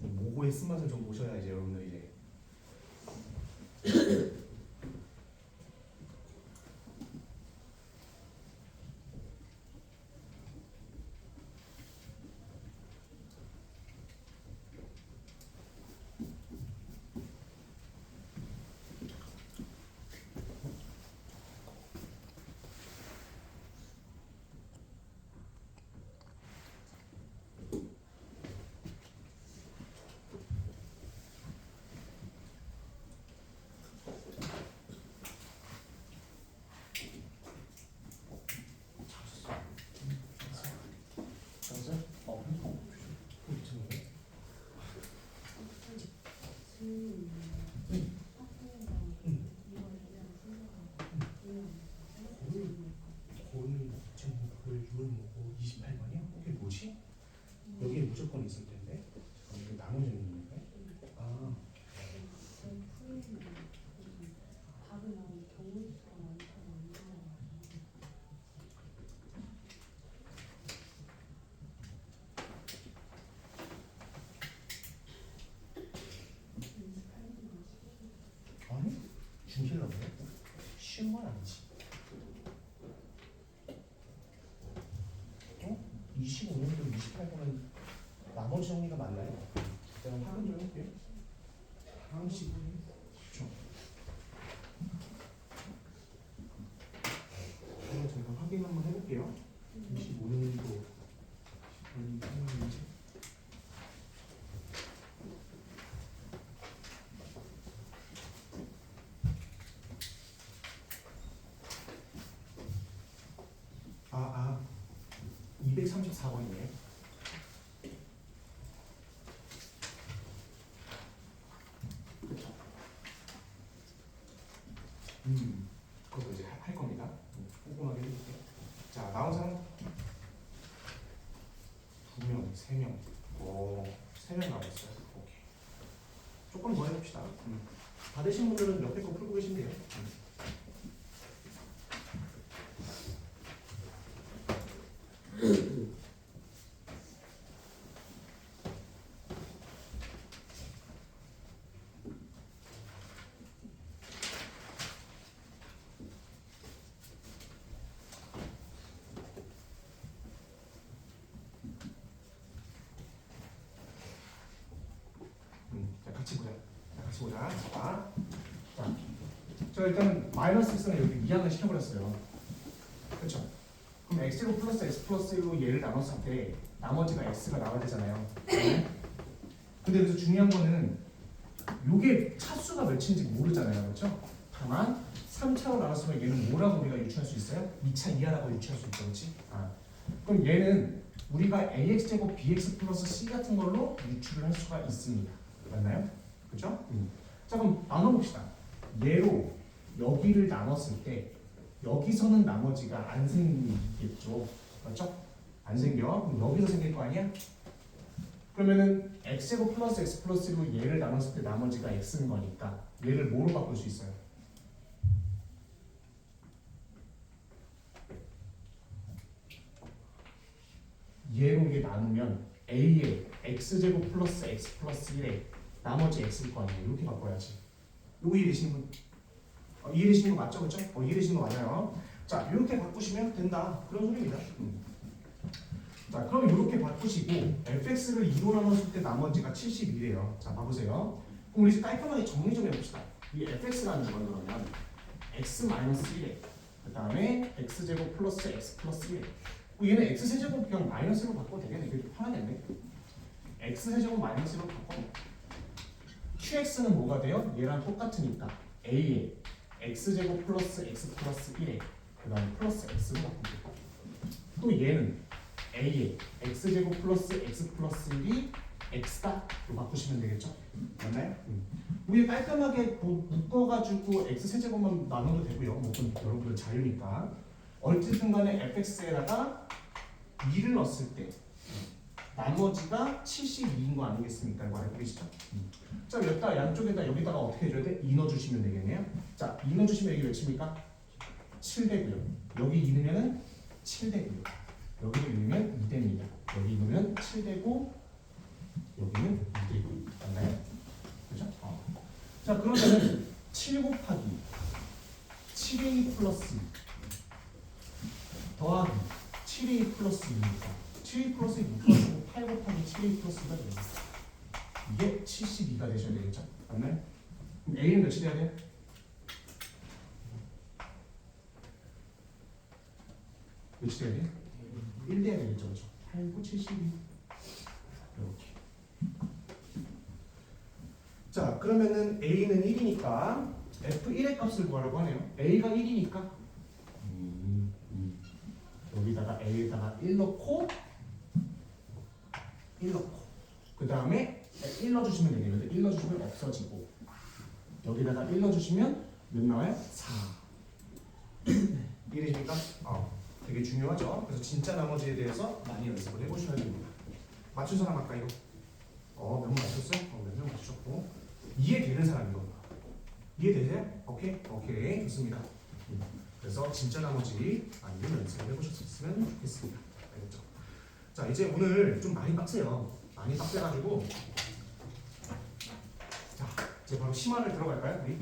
모고의 쓴맛을 좀 보셔야 이제 여러분들 이제 여기에 무조건 있을 텐데 이게 나머지 있는 건가요? 중실로 보네. 쉬운 건 아니지. 25년도 28번은 나머지 정리가 맞나요? 제가 확인 좀 해볼게요. 다음 시간에 그렇죠. 이거 제가 확인 한번 해볼게요. 25년도 18년인지. 아, 234번이네. 그렇죠. 그것도 이제 할 겁니다. 꼼꼼하게 해줄게요. 자, 나온 사람 2명, 3명. 오, 3명 나왔어요. 오케이. 조금 더 해봅시다. 받으신 분들은 옆에 거 풀고 계시면 돼요. 자, 같이 보자. 자, 저 일단 마이너스 x는 여기 이항을 시켜버렸어요. 그렇죠? 그럼 x제곱 플러스 x 플러스 1로 얘를 나눴을 때 나머지가 x가 나와야 되잖아요. 근데 여기서 중요한 거는 요게 차수가 몇인지 모르잖아요. 그렇죠? 다만 3차로 나눴으면 얘는 뭐라고 우리가 유추할 수 있어요? 2차 이하라고 유추할 수 있죠. 그렇지? 그럼 얘는 우리가 ax제곱 bx 플러스 c 같은 걸로 유추를 할 수가 있습니다. 맞나요? 그렇죠? 자, 그럼 나눠봅시다. 얘로 여기를 나눴을 때 여기서는 나머지가 안 생기겠죠. 맞죠? 안 생겨. 그럼 여기서 생길 거 아니야? 그러면은 x제곱 플러스 x 플러스 1로 얘를 나눴을 때 나머지가 x인 거니까 얘를 뭐로 바꿀 수 있어요? 얘로 이게 나누면 a에 x제곱 플러스 x 플러스 1에 나머지 x일 거 아니에요. 이렇게 바꿔야지. 요거 이해되시는 분? 이해되시는 거 맞죠? 그렇죠? 이해되시는 거 맞아요. 자, 이렇게 바꾸시면 된다. 그런 소리입니다. 자, 그럼 이렇게 바꾸시고 fx를 2로 나눴을 때 나머지가 72래요. 자, 봐보세요. 그럼 우리 이제 깔끔하게 정리 좀 해봅시다. 이 fx라는 건 그러면 x-1에 그 다음에 x제곱 플러스 x 플러스 1에 얘는 x세제곱 그냥 마이너스로 바꿔도 되겠네. 이게 좀 편하겠네. x세제곱 마이너스로 바꿔. qx는 뭐가 돼요? 얘랑 똑같으니까 a에 x제곱 플러스 x 플러스 1에 그 다음에 플러스 x로 바꾸고 또 얘는 a에 x제곱 플러스 x 플러스 1이 x다로 바꾸시면 되겠죠? 맞나요? 위에 깔끔하게 묶어가지고 x세제곱만 나눠도 되고요. 뭐 그건 여러분들 자유니까 어쨌든 간에 fx에다가 2를 넣었을 때 나머지가 72인 거 아니겠습니까? 이거 알고 계시죠? 자, 여기다 양쪽에다 여기다가 어떻게 해줘야 돼? 2 넣어주시면 되겠네요. 자, 2 넣어주시면 여기 몇입니까? 7 되고요. 여기 2 넣으면 7 되고요. 여기를 2 넣으면 2 됩니다. 여기 넣으면 7 되고 여기는 2 되고 맞나요? 그죠? 자, 그러면은 7 곱하기 7a 플러스 더하기 7a 플러스 2입니다. 7a 플러스 2 묶어주고 8 곱하기 7a 플러스 2가 됩니다. 이게 72가 되셔야 되겠죠? 맞나요? 그럼 A는 몇이 돼야 돼요? 몇이 돼야 돼요? 1 돼야 되겠죠? 그렇죠? 8, 9, 72 이렇게. 자, 그러면은 A는 1이니까 F1의 값을 구하라고 하네요. A가 1이니까 여기다가 A에다가 1 넣고 그 다음에 1 넣어주시면 되겠는데 1 넣어주시면 없어지고 여기다가 1 넣어주시면 몇 나와요? 4 이해되십니까? 되게 중요하죠. 그래서 진짜 나머지에 대해서 많이 연습을 해보셔야 됩니다. 맞춘 사람 아까 이거? 몇 명 맞췄어요? 몇 명 맞추셨고 이해되는 사람 이거 이해되세요? 오케이? 좋습니다. 그래서 진짜 나머지 많이 연습을 해보셨으면 좋겠습니다. 알겠죠? 자, 이제 오늘 좀 많이 빡세요. 많이 빡세가지고 자, 이제 바로 심화를 들어갈까요? 우리?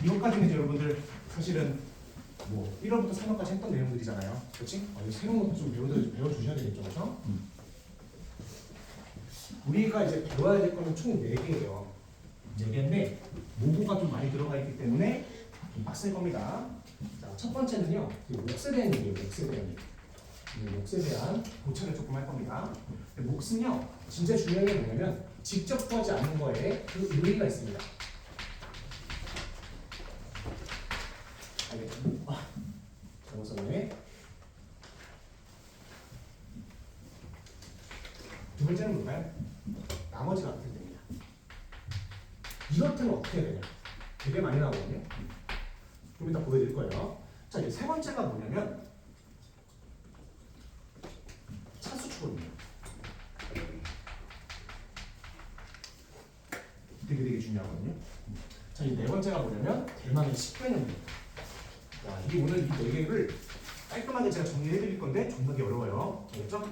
이것까지는 이제 여러분들 사실은 뭐 1월부터 3월까지 했던 내용들이잖아요. 그렇지? 이거 새로운 것도 좀 배워주셔야 되겠죠, 그렇죠? 우리가 이제 배워야 될 거는 총 4개예요. 4개인데 모고가 좀 많이 들어가 있기 때문에 좀 빡셀 겁니다. 자, 첫 번째는요, 몫에 대한 얘기예요. 몫에 대한 얘기. 몫에 대한 고찰을 조금 할 겁니다. 몫은요, 진짜 중요한 게 뭐냐면 직접 구하지 않는 거에 그 의의가 있습니다. 알겠죠? 잘못 썼네. 두 번째는 뭘까요? 나머지가 어떻게 됩니다. 이것들은 어떻게 되냐? 되게 많이 나오거든요. 좀 이따 보여드릴 거예요. 자, 이제 세 번째가 뭐냐면 차수축입니다. 되게 중요하거든요. 자, 이 네 번째가 뭐냐면 대망의 식개념입니다. 자, 이게 오늘 이 네 개를 깔끔하게 제가 정리해드릴 건데 정말 어려워요. 알겠죠?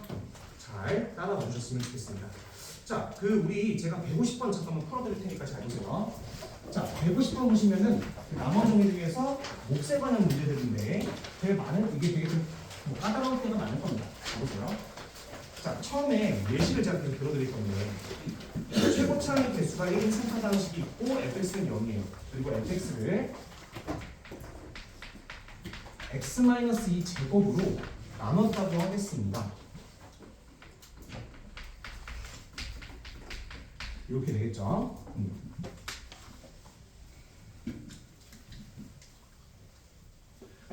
잘 따라와 주셨으면 좋겠습니다. 자, 우리 제가 150번 잠깐만 풀어드릴 테니까 잘 보세요. 자, 150번 보시면은 나머 종류 중에서 몫에 관한 문제들인데 되게 많은 이게 되게 좀 까다로울 때가 많을 겁니다. 보세요. 자, 처음에 예시를 제가 계속 들어드릴 건데 최고차의 개수가 1인 상하방식이 있고 fx는 0이에요. 그리고 fx를 x-2 제곱으로 나눴다고 하겠습니다. 이렇게 되겠죠.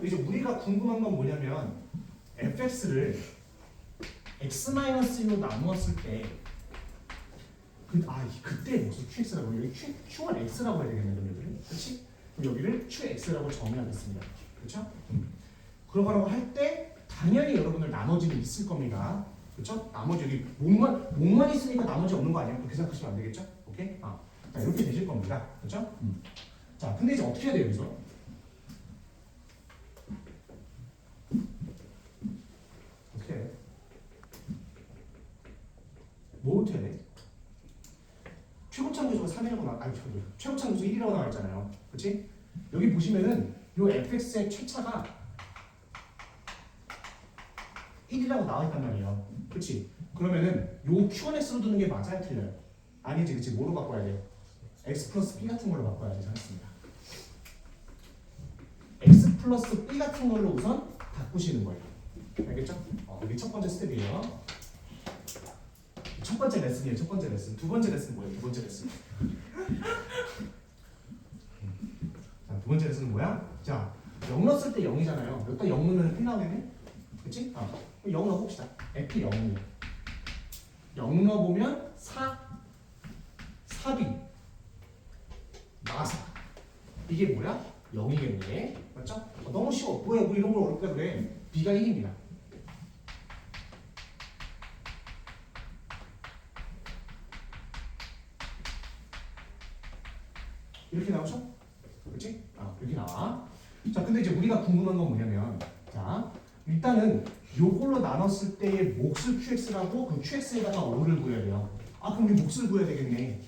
이제 우리가 궁금한 건 뭐냐면 fx를 x-1로 나누었을 때 그때 무슨 qx라고 여기 q는 x라고 해야 되겠네요. 여기를 그렇지? 그럼 여기를 qx라고 정의하겠습니다. 그렇죠? 그러고 할 때 당연히 여러분들 나머지는 있을 겁니다. 그렇죠? 나머지 여기 목만 있으니까 나머지 없는 거 아니에요? 그렇게 생각하시면 안 되겠죠? 오케이? 자, 이렇게 되실 겁니다. 그렇죠? 자, 근데 이제 어떻게 해야 돼요, 여기서? 어떻게 해요? 뭐부터 해야 돼? 최고차 계수가 3이라고 최고차 계수 1이라고 나와 있잖아요. 그렇지? 여기 보시면은 요 fx의 최차가 1이라고 나와 있단 말이에요. 그렇지? 그러면은 요 q1x로 두는 게 맞아요, 틀려요? 아니지, 그렇지? 뭐로 바꿔야 돼요? x 플러스 b 같은 걸로 바꿔야 되지 않습니다. x 플러스 b 같은 걸로 우선 바꾸시는 거예요. 알겠죠? 이게 첫 번째 스텝이에요. 첫 번째 레슨이에요. 첫 번째 레슨. 두 번째 레슨 뭐예요? 두 번째 레슨. 자, 두 번째 레슨은 뭐야? 자, 0 넣었을 때 0이잖아요. 여기다 0 넣으면 P 나오겠네? 그치? 0 넣어봅시다. F 0이에요. 0 넣어보면 4B 나사. 이게 뭐야? 0이겠네. 맞죠? 너무 쉬워. 뭐야? 우리 이런 걸 어렵다 그래. B가 1입니다. 이렇게 나오죠? 그렇지? 이렇게 나와. 자, 근데 이제 우리가 궁금한 건 뭐냐면, 자, 일단은 요걸로 나눴을 때의 몫을 qx라고 그 qx에다가 5를 구해야 돼요. 그럼 우리 몫을 구해야 되겠네.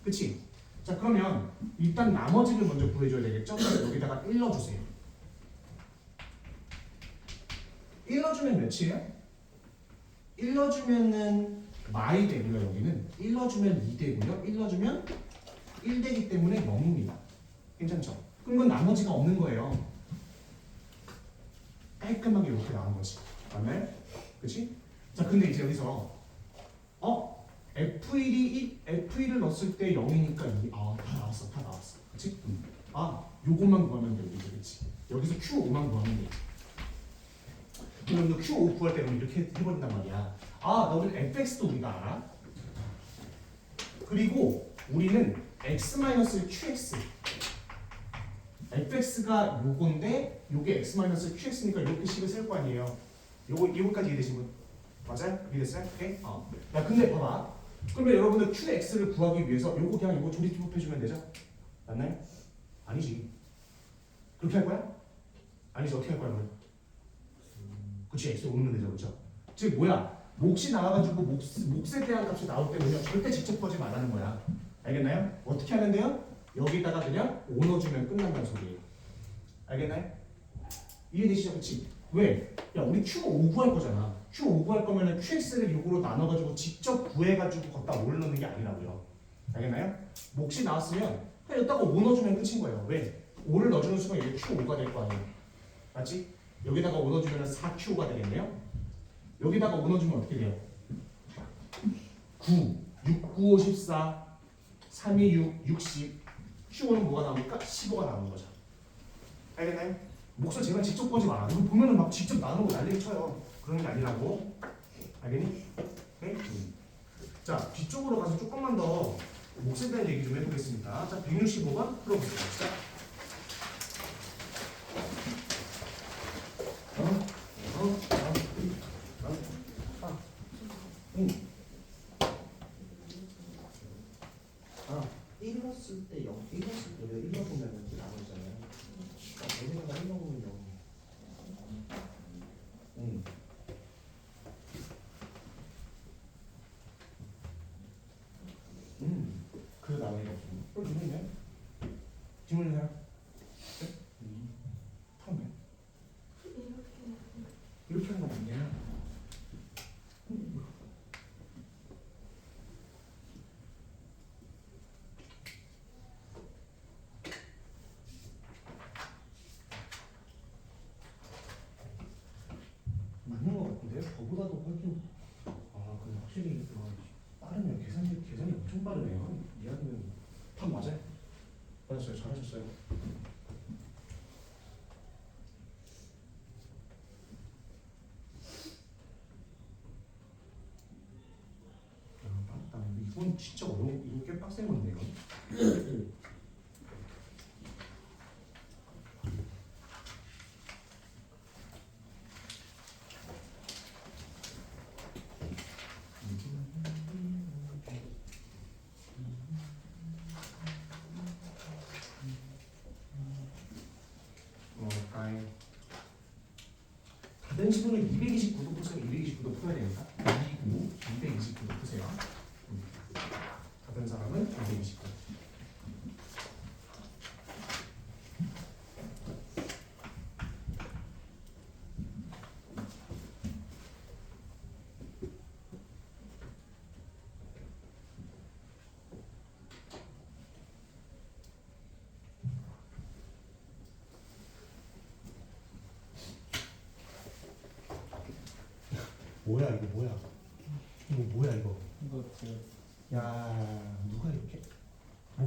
그치? 자, 그러면 일단 나머지를 먼저 구해줘야 되겠죠? 여기다가 1 넣어주세요. 1 넣어주면 몇이에요? 1 넣어주면은 마이 되고요. 여기는 1 넣어주면 2 되고요. 1 넣어주면 1 되기 때문에 0입니다. 괜찮죠? 그럼 이건 나머지가 없는 거예요. 깔끔하게 이렇게 나온 거지. 맞나요? 그치? 자, 근데 이제 여기서 F1을 넣었을 때 0이니까 2. 다 나왔어. 그치? 요것만 구하면 돼. 그치? 여기서 Q5만 구하면 돼. 그럼 너 Q5 구할 때 이렇게 해버린단 말이야. 너는 fx도 우리가 알아. 그리고 우리는 x-qx fx가 요건데 요게 x-qx니까 이렇게 식을 쓸 거 아니에요. 요거까지 이해되신 분? 맞아요? 이해됐어요? 오케이? 야, 근데 봐봐. 그러면 여러분들 qx를 구하기 위해서 요거 조립 해주면 되죠? 맞나요? 아니지. 그렇게 할 거야? 아니지. 어떻게 할 거야 그럼? 그치, x 오르면 되죠, 그렇죠? 즉 뭐야? 몫이 나와가지고 몫에 대한 값이 나올 때는요 절대 직접 구하지 말라는 거야. 알겠나요? 어떻게 하면 돼요? 여기다가 그냥 5 넣어주면 끝난다는 소리예요. 알겠나요? 이해되시죠? 그치? 왜? 야 우리 Q 5 구할 거잖아. Q 5 구할 거면은 QX를 요거로 나눠가지고 직접 구해가지고 걷다 5를 넣는 게 아니라고요. 알겠나요? 몫이 나왔으면 그냥 여기다가 5 넣어주면 끝인 거예요. 왜? 5를 넣어주는 순간 이게 Q5가 될 거 아니에요. 맞지? 여기다가 5 넣어주면 4Q가 되겠네요. 여기다가 5 넣어주면 어떻게 돼요? 9, 6, 9, 5, 14, 3, 2, 6, 60. Q5는 뭐가 나옵니까? 15가 나오는 거죠. 알겠나요? 몫을 제가 직접 보지 마라. 이거 보면은 막 직접 나누고 난리 쳐요. 그런 게 아니라고. 알겠니? 네? 자, 뒤쪽으로 가서 조금만 더 몫에 대한 얘기 좀 해보겠습니다. 자, 165번 풀어보세요. 시작. 아, 1 넣었을 때 0, 1 넣었을 때 1 넣으면 이렇게 나눠지잖아요. 여기다가 1 넣으면 0. 그 나머지가 없습니다. 또 질문이네. 질문이세요? 네? 처음에. 이렇게 하는 건 아니야. 맞는 것 같은데요? 저보다도 훨씬 근데 확실히 빠르네요. 계산이 엄청 빠르네요. 이해하면 답 맞아요? 맞았어요. 잘하셨어요. 빠르다. 이건 진짜 어려운, 이거 꽤 빡센 건데요. 다른 식으로 229도 푸세요. 229도 풀어야 되니까 229도 푸세요. 다른 사람은 229. 뭐야 이거 뭐야? 이거 뭐야 이거? 이거 제가 야 누가 이렇게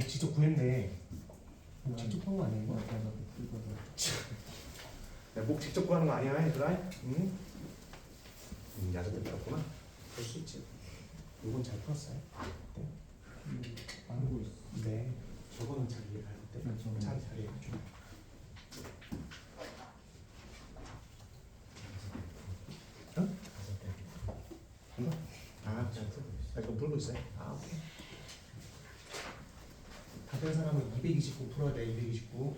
직접 구했네. 직접 한 거 아니야 이거? 야, 목 직접 구하는 거 아니야 얘들아? 응? 야자들 풀었구나. 그럴 수 있지. 이건 잘 풀었어요. 네. 알고 있어. 네. 저거는 잘 이해가 안 돼. 네, 저는. 잘 이해해줘. 응? 이거? 아, 잘 풀고 있어. 이거 풀고 있어요? 아, 오케이. 다른 사람은 229 풀어야 돼. 229.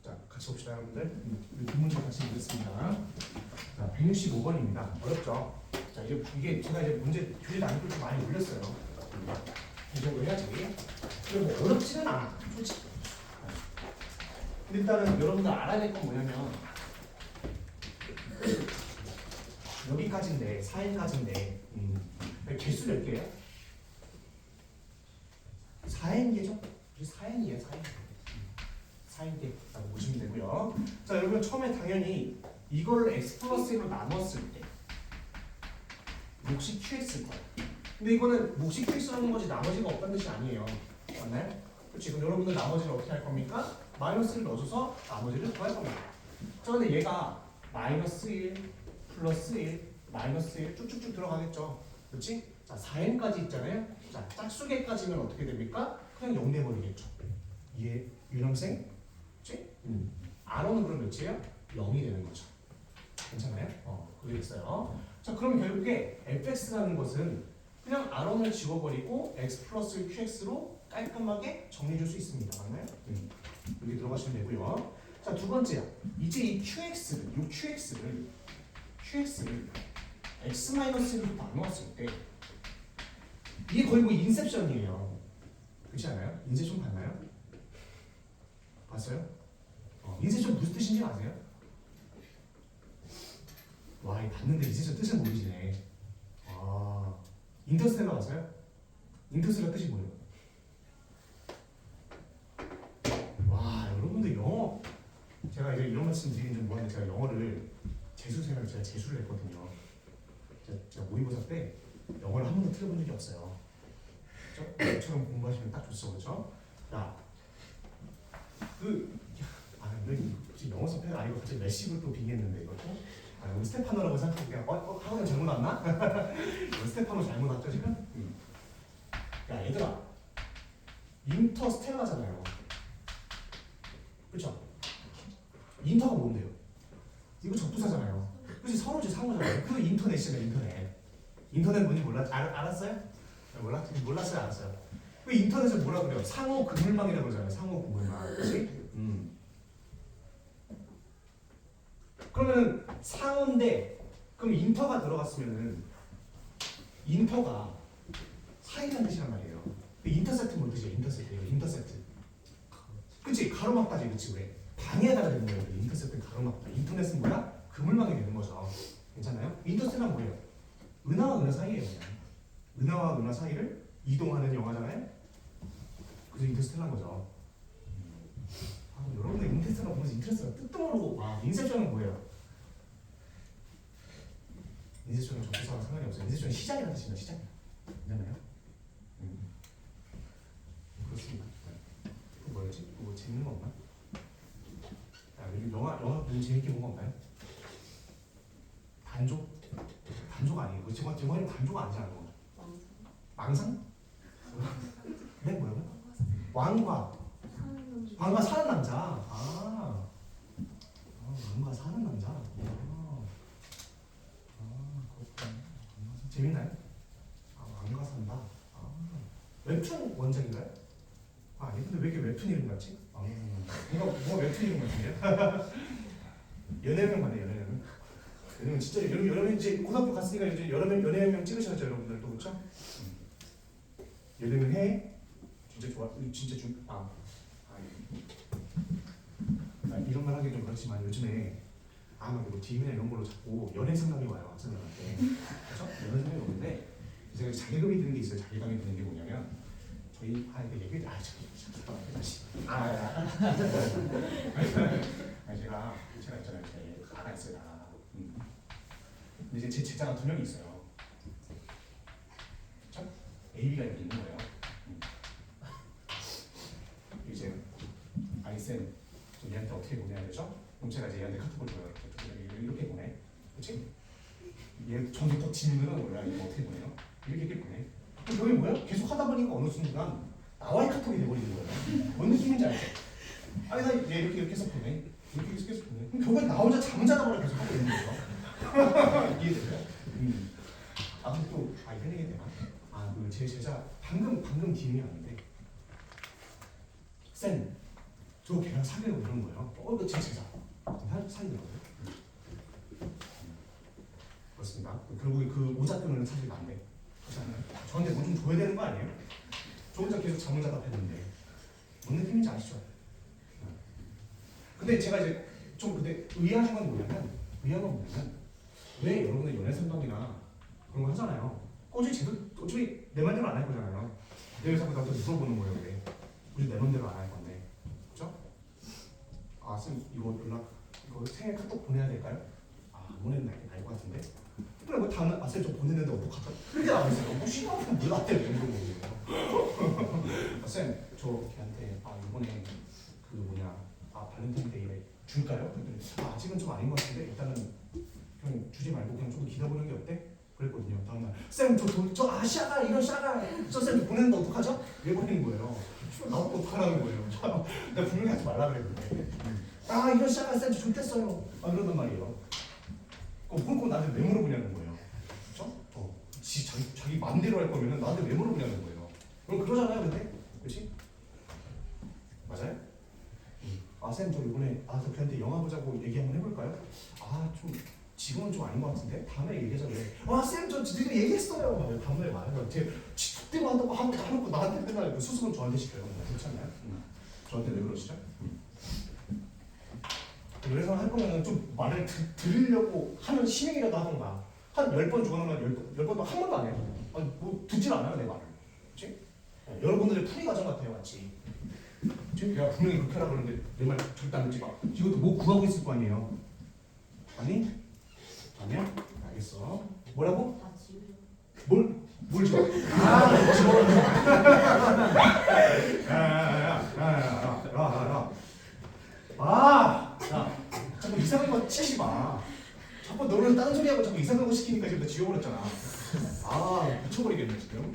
자, 같이 봅시다, 여러분들. 두 문제 같이 보겠습니다. 자, 165번입니다. 어렵죠? 자, 이게 제가 이제 문제 교재 난이도를 좀 많이 올렸어요. 이 정도 해야지. 근데 뭐 어렵지는 않아, 솔직히. 근데 일단은 여러분들 알아야 될 건 뭐냐면 여기까지인데 4n까지인데 개수 몇 개예요? 4n개죠? 4n이에요, 4n. 4n개라고 보시면 되고요. 자, 여러분 처음에 당연히 이걸 x 플러스 1로 나눴을 때 몫이 qx일 거예요. 근데 이거는 몫이 qx라는 거지 나머지가 없다는 뜻이 아니에요. 맞나요? 그렇지. 그럼 여러분들 나머지를 어떻게 할 겁니까? 마이너스를 넣어줘서 나머지를 더할 겁니다. 자, 근데 얘가 마이너스 1, 플러스 1, 마이너스 1 쭉쭉쭉 들어가겠죠. 그렇지? 자, 4n까지 있잖아요. 자, 짝수개까지는 어떻게 됩니까? 그냥 0 돼버리겠죠. 이해 유념생? 그렇지? R는 그럼 몇이에요? 0이 되는 거죠. 괜찮아요? 그게 있어요. 자, 그럼 결국에 fx라는 것은 그냥 R1을 지워버리고 x 플러스 qx로 깔끔하게 정리해줄 수 있습니다. 맞나요? 여기 들어가시면 되고요. 자, 두 번째야. 이제 이 qx를 x-1부터 나누었을 때 이게 거의 뭐 인셉션이에요. 그렇지 않아요? 인셉션 봤나요? 봤어요? 인셉션 무슨 뜻인지 아세요? 와, 이 봤는데 인셉션 뜻을 모르시네. 아, 인터스텔라 봤어요? 인터스텔라 뜻이 뭐예요? 와, 여러분들 영어 제가 이제 이런 말씀 드리긴 좀 뭐한데 제가 영어를 재수생을 제가 재수를 했거든요. 제가 모의고사 때 영어를 한 번도 틀려본 적이 없어요. 그렇죠? 저처럼 공부하시면 딱 좋죠, 그렇죠? 야, 이거 영어 선택 아니고 갑자기 메시브를 또 빙했는데 이것도 우리 스테파노라고 생각하고 학원 잘못 왔나? 스테파노 잘못 왔죠 지금? 야, 얘들아, 인터스텔라잖아요. 그렇죠? 인터가 뭔데요? 이거 접두사잖아요. 그렇지, 서로지 상호잖아요. 그 인터넷이잖아요, 인터넷. 인터넷 뭔지 알았어요? 몰랐어요, 알았어요. 그 인터넷을 뭐라 그래요? 상호 그물망이라고 그러잖아요. 상호 그물망. 그렇지? 그러면 상호인데 그럼 인터가 들어갔으면은 인터가 사이라는 뜻이란 말이에요. 인터셉트 뭔 뜻이에요? 인터셉트예요. 인터셉트. 그치? 가로막다지. 그치? 왜? 방해하다가 되는 거예요. 인터셉트 가로막다. 인터넷은 뭐야? 그물망이 되는 거죠. 괜찮아요? 인터셉트는 뭐예요? 은하와 은하 사이예요. 그냥. 은하와 은하 사이를 이동하는 영화잖아요. 그래서 인터스텔라인 거죠. 여러분들 인터스텔라 보면서 인터스텔라 뜻도 모르고 인셉션은 뭐예요? 인셉션은 접수사랑 상관이 없어요. 인셉션은 시작이라는 뜻입니다. 시작. 괜찮아요? 그렇습니다. 또 뭐였지? 또 뭐 재밌는 거 없나? 요즘 영화 보면 재밌게 본 거 없나요? 단족 아니에요. 그 제가 이름 단족 아니잖아요. 망상? 네, 뭐라고? 왕과 사는 남자. 왕과 사는 남자. 그렇구나. 재밌나요? 왕과 산다. 웹툰 원작인가요? 아니, 근데 왜 이렇게 웹툰 이름 같지? 뭔가 웹툰 이름 같은데요? 연애명 맞네, 연애명. 연애명 진짜 여러분 이제 고등학교 갔으니까 이제 연애명 찍으셔야죠, 여러분들도. 그렇죠? 연애명 해. 진짜 좋아. 진짜 이런 말 하기 좀 그렇지만 요즘에 뭐 DM이나 이런 걸로 자꾸 연애 상담이 와요, 학생들한테. 그렇죠? 연애 상담이 오는데 제가 자괴감이 드는 게 있어요. 자괴감이 드는 게 뭐냐면 저희 이거 얘기 다시 제가 있잖아요. 제 아가 있어요. 아가. 근데 이제 제 제자가 2명이 있어요. 그렇죠? AB가 이렇게 있는 거예요. 이제 아이쌤 얘한테 어떻게 보내야 되죠? 그럼 제가 이제 얘한테 카톡을 줘요. 이렇게 보내. 그렇지? 얘 저한테 또 질문은 뭐야? 이거 어떻게 보내요? 이렇게 보내. 그럼 저게 뭐야? 계속 하다 보니까 어느 순간 나와의 카톡이 돼버리는 거예요. 뭔 느낌인지 알죠? 아니 나 얘 이렇게 해서 보내. 이렇게 계속 보내. 그럼 결국엔 나 혼자 잠자다보다 계속 하고 있는 거죠. 이해되세요? 그럼 또 이런 얘기 되나? 제 제자 방금 DM이 왔는데 쌤, 저 걔랑 사귀려고 그러는 거예요. 이거 제 제자. 사귀더라고요. 그렇습니다. 결국에 그 오작교는 사실 안 돼. 저한테 뭐 좀 줘야 되는 거 아니에요? 저 혼자 계속 자문자답했는데 뭔 느낌인지 아시죠? 근데 제가 이제 좀 근데 의아한 건 뭐냐면 왜 여러분들 연애 상담이나 그런 거 하잖아요. 어차피 내 말대로 안 할 거잖아요. 내가 자꾸 나한테 물어보는 거예요. 왜? 굳이 내 맘대로 안 할 건데, 그렇죠? 아, 쌤 이거 생일 카톡 보내야 될까요? 아, 안 보냈나 알것 같은데. 그래 뭐 다음날 쌤 저 보냈는데 어떡하죠? 그렇게 나와있어요. 뭐 시간은 뭐 나한테 왜 물어보는 거예요? 쌤 저 걔한테 이번에 그 뭐냐 발렌타인데이에 줄까요? 그랬더니 아직은 좀 아닌 것 같은데 일단은 그냥 주지 말고 그냥 좀 기다보는 게 어때? 그랬거든요. 다음날 쌤 저 샤가 이런 샤가 쌤 보내는데 어떡하죠? 왜 보내는 거예요? 나보고 어떡하라는 거예요? 내가 분명히 하지 말라 그랬는데 이런 샤가 쌤 좋댔어요. 그러단 말이에요. 그럼 나한테 왜 물어보냐는 거예요. 그렇죠? 자기 맘대로 할 거면은 나한테 왜 물어보냐는 거예요. 그럼 그러잖아요, 근데 그렇지? 맞아요? 쌤 저 이번에 저 걔한테 영화 보자고 얘기 한번 해볼까요? 좀 지금은 좀 아닌 것 같은데 다음에 얘기하자고요. 쌤 저 지금 얘기했어요. 다음에 말해요. 제 그때만 한다고 하놓고 나한테 맨날 수습은 저한테 시켜요. 그렇지 않나요? 저한테 왜 그러시죠? 그래서 할 거면 좀 말을 들으려고 하는 신용이라도 하던가 한 10번 주거나 10번도 한 번도 안 해요. 뭐 듣질 않아요 내 말을. 그렇지? 여러분들의 풀이 과정 같아요, 맞지? 내가 분명히 그렇게 하라 그러는데 내 말 절대 안 듣지 마. 이것도 뭐 구하고 있을 거 아니에요. 아니? 아니야? 알겠어. 뭐라고? 뭘 줘? 야, 자꾸 이상한 거 치지 마. 자꾸 너는 다른 소리 하고 자꾸 이상한 거 시키니까 지금 나 지워버렸잖아. 미쳐버리겠네 지금.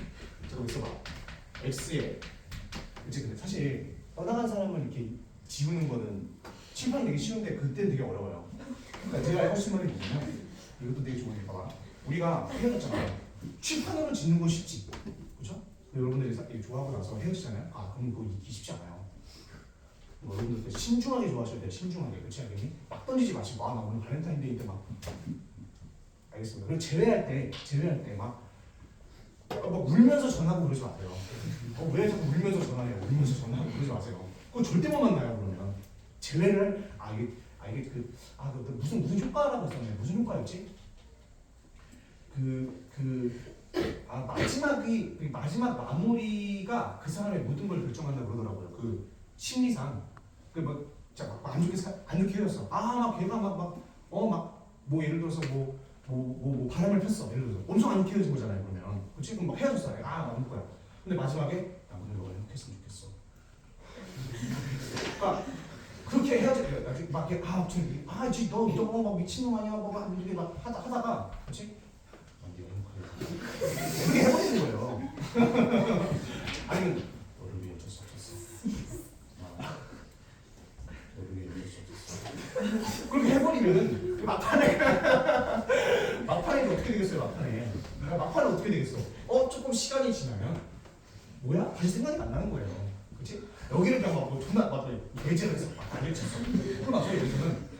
잠깐 있어봐. X에 그치 근데 사실 떠나간 사람을 이렇게 지우는 거는 칠판이 되게 쉬운데 그때는 되게 어려워요. 그러니까 제가 하고 싶은 말이 뭐냐면 이것도 되게 좋은 게 봐봐. 우리가 헤어졌잖아요. 칠판으로 짓는 건 쉽지, 그렇죠? 여러분들이 좋아하고 나서 헤어지잖아요. 그럼 그거 잊기 쉽지 않아요. 여러분들 신중하게 좋아하셔야 돼요. 신중하게, 그렇지 않겠니? 막 던지지 마시고 나 오늘 발렌타인데이 때 막 알겠습니다. 그리고 제외할 때 막 울면서 전화하고 그러지 마세요. 왜 자꾸 울면서 전화해요? 울면서 전화하고 그러지 마세요. 그거 절대 못 만나요. 그러면 제외를 이게 무슨 효과라고 했었나요? 무슨 효과였지? 마지막 마무리가 그 사람의 모든 걸 결정한다고 그러더라고요. 그 심리상 안 좋게 헤어졌어. 걔가 뭐 예를 들어서 뭐 바람을 폈어. 예를 들어서 엄청 안 좋게 헤어진 거잖아요. 그러면 그치? 그럼 막 헤어졌어. 안 거야. 근데 마지막에 오늘 너가 행복했으면 좋겠어. 그렇게 헤어져요. 너 미친놈 아니야? 이렇게 하다가 그치? 그렇게 해버리는 거예요. 아니면 너를 위해 어쩔 수 없었어. 너를 위해 어쩔 수 없었어. 그렇게 해버리면은 막판에 어떻게 되겠어요? 막판에 어떻게 되겠어? 조금 시간이 지나면 뭐야? 다시 생각이 안 나는 거예요. 그렇지? 여기를 그냥 대체를 해서 알려쳤어. 그럼 나서 여기서는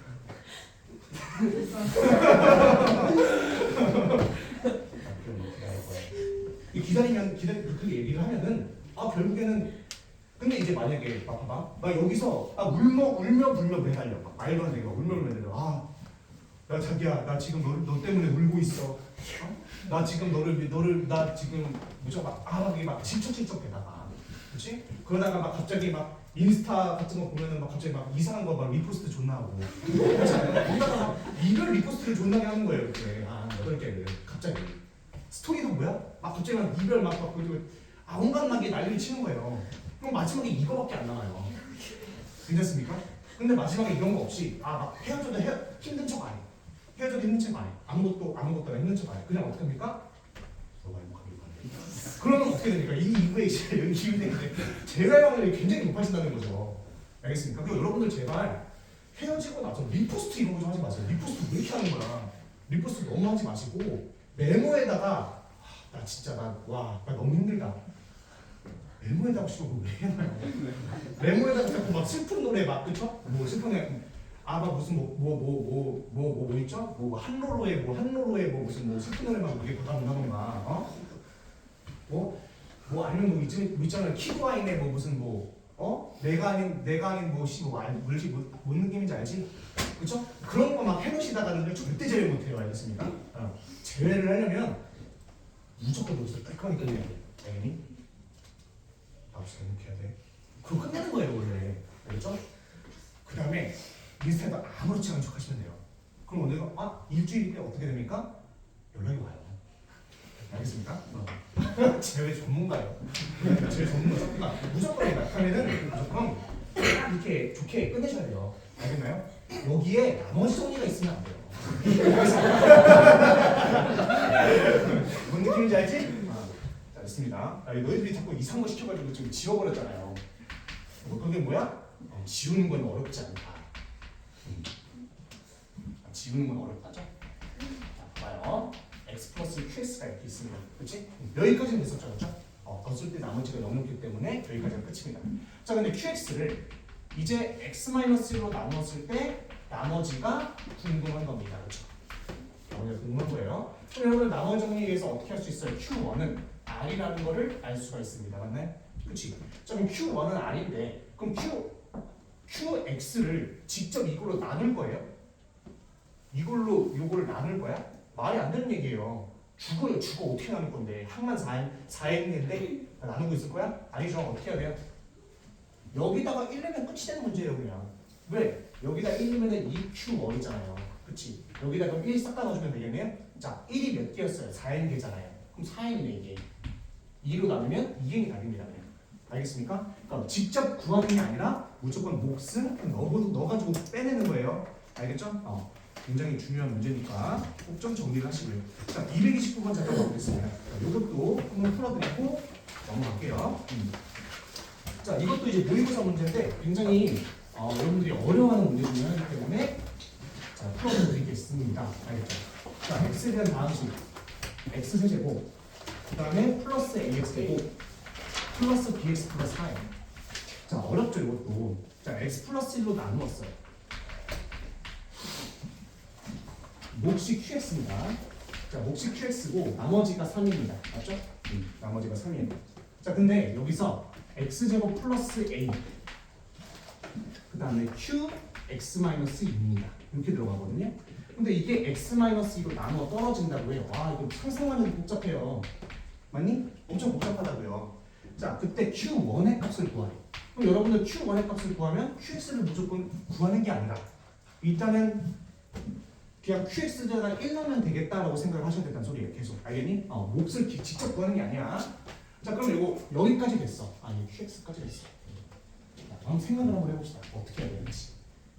기다리면 그렇게 얘기를 하면은 결국에는 근데 이제 만약에 봐봐 여기서 울며 불며 매달려 말도 안 되게 울며 매달려 나 자기야 나 지금 너 때문에 울고 있어. 나 지금 나 지금 막 질척질척대다가 그렇지? 그러다가 갑자기 인스타 같은 거 보면은 갑자기 이상한 거 리포스트 존나 하고 그렇잖아요. 그러다가 이별 리포스트를 존나게 하는 거예요. 이렇게 그렇게 갑자기 스토리도 뭐야? 갑자기 이별 온갖나게 난리를 치는 거예요. 그럼 마지막에 이거밖에 안 남아요. 괜찮습니까? 근데 마지막에 이런 거 없이 헤어져도 힘든 척 안 해. 헤어져도 힘든 척 안 해. 아무것도 안 힘든 척 안 해. 그냥 어떻게 합니까? 너가 행복하길 바래. 그러면 어떻게 됩니까? 이 이후에 재활용률이 굉장히 높아진다는 거죠. 알겠습니까? 그리고 여러분들 제발 헤어지고 나서 리포스트 이런 거 좀 하지 마세요. 리포스트 왜 이렇게 하는 거야? 리포스트 너무 하지 마시고 메모에다가 나 너무 힘들다. 메모에다가 쓰고 왜 해놔요? 메모에다가 자꾸 슬픈 노래 그쵸? 슬픈 노래 무슨 뭐 있죠? 한로로의 무슨 슬픈 노래만 그게 받아본다던가 뭐 아니면 뭐 있잖아요. 키드와인의 뭐 무슨 뭐 내가 아닌 뭐시 뭔 느낌인지 알지? 그렇죠? 그런 거 막 해놓으시다가는 절대 제외 못해요. 알겠습니까? 제외를 하려면 무조건 여기서 깔끔하게 끝내야 돼. 당연히 나부터 해야 돼. 그거 끝내는 거예요 원래. 알겠죠? 그 다음에 리스트에다 아무렇지 않은 척 하시면 돼요. 그럼 오늘 일주일 있때 어떻게 됩니까? 연락이 와요. 알겠습니까? 제외 전문가요. 제외 전문가. 무조건 나타내는 무조건 이렇게 좋게 끝내셔야 돼요. 알겠나요? 여기에 나머지 정리가 있으면 안 돼요. 뭔 느낌인지 알지? 알겠습니다. 너희들이 자꾸 이상한 거 시켜가지고 지금 지워버렸잖아요. 그게 뭐야? 지우는 건 어렵지 않다. 지우는 건 어렵다죠? 자, 봐요. x 플러스 qx가 이렇게 있습니다. 그렇지? 여기까지는 됐었죠, 그렇죠? 더 쓸 때 나머지가 넉넉기 때문에 여기까지가 끝입니다. 자, 근데 qx를 이제 x-1로 나눴을 때 나머지가 궁금한 겁니다, 그렇죠? 나머지가 궁금한 거예요. 그럼 여러분 나머지 정리에 의해서 어떻게 할 수 있어요? q1은 r이라는 거를 알 수가 있습니다, 맞나요? 그렇지? 자, 그럼 q1은 r인데 그럼 qx를 직접 이걸로 나눌 거예요? 이걸로 요걸 나눌 거야? 말이 안 되는 얘기예요. 죽어요. 죽어 어떻게 나눌 건데? 항만 4했는데 나누고 있을 거야? 아니죠. 어떻게 해야 돼요? 여기다가 1내면 끝이 되는 문제예요. 그냥. 왜? 여기다 1이면 2q1이잖아요. 그치? 여기다 그럼 1 싹 다 넣어주면 되겠네요? 자, 1이 몇 개였어요? 4n 개잖아요. 그럼 4n이네 이게. 2로 나누면 2n이 답입니다. 그냥. 알겠습니까? 그러니까 직접 구하는 게 아니라 무조건 몫은 넣어가지고 빼내는 거예요. 알겠죠? 굉장히 중요한 문제니까 꼭 좀 정리를 하시고요. 자, 229번 잠깐 보겠습니다. 이것도 한번 풀어드리고 넘어갈게요. 자, 이것도 이제 모의고사 문제인데 굉장히 여러분들이 어려워하는 문제 중에 하나이기 때문에 자, 풀어드리겠습니다. 알겠죠? 자, x에 대한 다항식 x 세제곱 그 다음에 플러스 ax 제곱 플러스 bx 플러스 4m. 자, 어렵죠 이것도. 자, x 플러스 1로 나누었어요. 몫이 qx입니다. 자, 몫이 qx고 나머지가 3입니다. 맞죠? 나머지가 3이에요. 자, 근데 여기서 x제곱 플러스 a 그 다음에 qx-2입니다. 이렇게 들어가거든요. 근데 이게 x-2로 나누어 떨어진다고 해요. 와, 이거 상상만 해도 복잡해요. 맞니? 엄청 복잡하다고요. 자, 그때 q1의 값을 구하래. 그럼 여러분들 q1의 값을 구하면 qx를 무조건 구하는 게 아니라 일단은 그냥 qx제곱에 1 넣으면 되겠다라고 생각을 하셔야 된다는 소리예요. 계속. 알겠니? 몫을 직접 구하는 게 아니야. 자, 그럼 이거 여기까지 됐어. 이 qx까지 됐어. 자, 한번 생각을 한번 해봅시다. 어떻게 해야 되는지.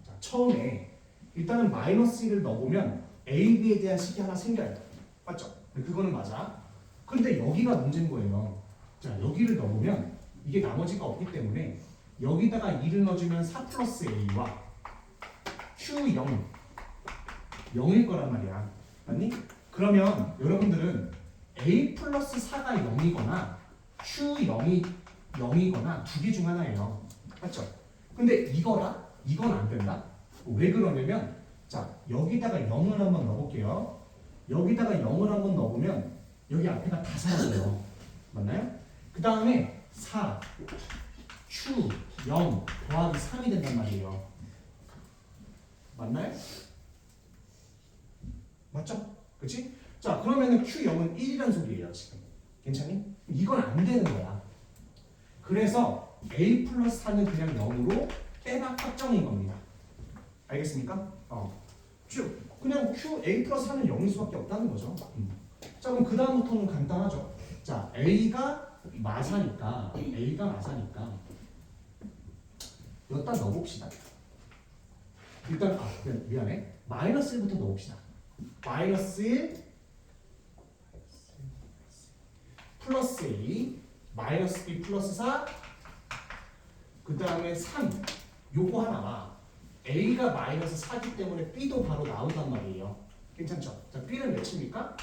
자, 처음에 일단은 마이너스 1을 넣어보면 a, b에 대한 식이 하나 생겨요. 맞죠? 그거는 맞아. 근데 여기가 문제인 거예요. 자, 여기를 넣어보면 이게 나머지가 없기 때문에 여기다가 2를 넣어주면 4 플러스 a와 q0 0일 거란 말이야. 맞니? 그러면 여러분들은 a 플러스 4가 0이거나 q0이 0이거나 두 개 중 하나예요. 맞죠? 근데 이건 안 된다. 왜 그러냐면 자, 여기다가 0을 한번 넣어볼게요. 여기다가 0을 한번 넣어보면 여기 앞에가 다 사라져요. 맞나요? 그 다음에 4, q, 0 더하기 3이 된단 말이에요. 맞나요? 맞죠? 그치? 자, 그러면은 Q0은 1이라는 소리예요, 지금. 괜찮니? 이건 안 되는 거야. 그래서 A 플러스 4는 그냥 0으로 빼박 확정인 겁니다. 알겠습니까? 쭉. 그냥 A 플러스 4는 0일 수밖에 없다는 거죠. 자, 그럼 그 다음부터는 간단하죠. 자, A가 마사니까 여기다 넣어봅시다. 일단, 미안해. 마이너스 1부터 넣어봅시다. 마이너스 1 플러스 A 마이너스 B 플러스 4 그 다음에 3 요거 하나가 A가 마이너스 4기 때문에 B도 바로 나온단 말이에요. 괜찮죠? 자, B는 몇입니까?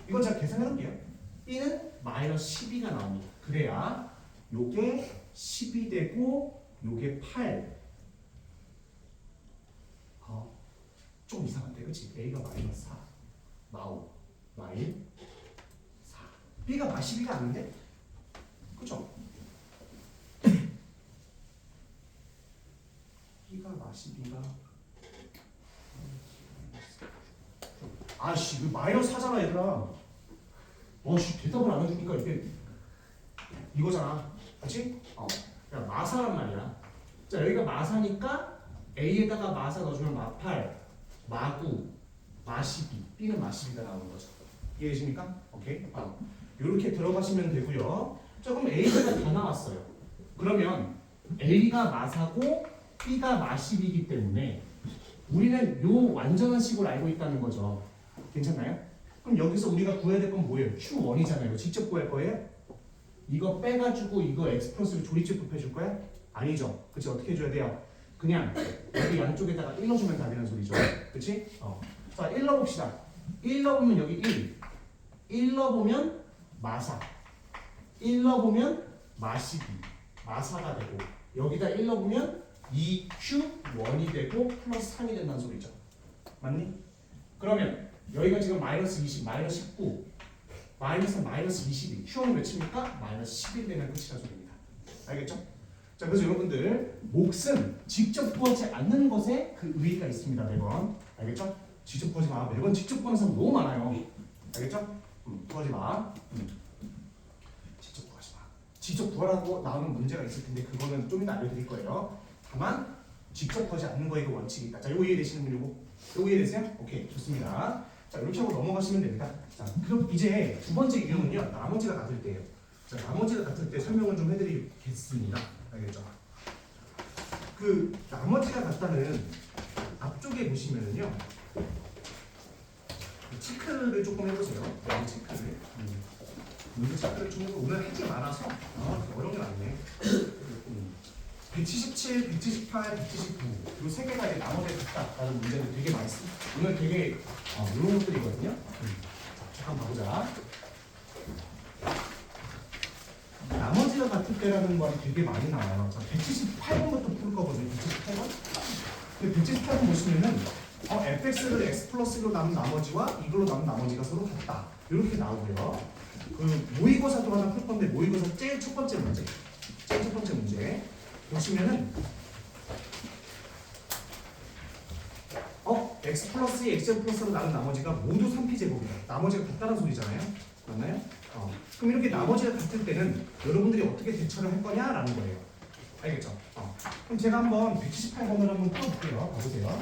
이건 제가 계산해 놓을게요. B는 마이너스 12가 나옵니다. 그래야 요게 10이 되고 요게 8 좀 이상한데, 그치? A가 마이너스 4, 마오, 마일, 4. B가 마시 12가 아닌데? 12가 아씨 이거 마이너스 4잖아 얘들아. 와씨 대답을 안 해주니까 이게 이거잖아. 그렇지? 그러니까 마사란 말이야. 자 여기가 마사니까 A에다가 마사 넣어주면 마8, 마9, 마12, B는 마12가 나오는 거죠. 이해되십니까? 오케이? 이렇게 들어가시면 되고요. 자 그럼 A가 다 나왔어요. 그러면 A가 마사고 B가 마12이기 때문에 우리는 요 완전한 식을 알고 있다는 거죠. 괜찮나요? 그럼 여기서 우리가 구해야 될 건 뭐예요? Q1이잖아요. 직접 구할 거예요? 이거 빼가지고 이거 X 플러스로 조립제법 해줄 거야? 아니죠. 그치? 어떻게 해줘야 돼요? 그냥 여기 양쪽에다가 1 넣어주면 답이라는 소리죠. 그치? 자, 1 넣어봅시다. 1 넣어보면 여기 1 넣어보면 마사 1 넣어보면 마12 마사가 되고 여기다 1 넣어보면 2Q1이 되고 플러스 3이 된다는 소리죠. 맞니? 그러면 여기가 지금 마이너스 20, 마이너스 19 마이너스 22 Q1은 몇입니까? 마이너스 11 되면 끝이라는 소리입니다. 알겠죠? 자 그래서 여러분들 몫은 직접 구하지 않는 것에 그 의의가 있습니다. 매번 알겠죠? 직접 구하지 마. 매번 직접 구하는 사람 너무 많아요. 알겠죠? 구하지 마. 직접 구하지 마. 직접 구하라고 나오는 문제가 있을 텐데 그거는 좀 이따 알려드릴 거예요. 다만 직접 구하지 않는 거에 그 원칙이 있다. 자 이거 이해되시는 분 요거 이해되세요? 오케이 좋습니다. 자 이렇게 하고 넘어가시면 됩니다. 자 그럼 이제 두 번째 유형은요 나머지가 같을 때예요. 자 나머지가 같을 때 설명을 좀 해드리겠습니다. 알겠죠? 그 나머지가 같다는 앞쪽에 보시면은요 체크를 조금 해보세요. 여기 체크를 문제 체크를 좀 해보고 오늘 할 게 많아서 어려운 게 많네. 177, 178, 179 이 세 개가 이제 나머지에 같다라는 문제를 되게 많이 씁니다. 오늘 되게 이런 것들이거든요. 자, 한번 봐보자. 나머지가 같을 때라는 말이 되게 많이 나와요. 자, 178번부터 풀 거거든요. 178번. 근데 178번 보시면은 fx를 x 플러스로 남은 나머지와 이걸로 남은 나머지가 서로 같다. 이렇게 나오고요. 그 모의고사도 하나 풀 건데 모의고사 제일 첫 번째 문제. 보시면은 x 플러스 x 플러스로 나눈 나머지가 모두 3p제곱이다. 나머지가 같다는 소리잖아요. 맞나요? 그럼 이렇게 나머지가 같을 때는 여러분들이 어떻게 대처를 할 거냐라는 거예요. 알겠죠? 그럼 제가 한번 178번을 한번 풀어볼게요. 봐보세요.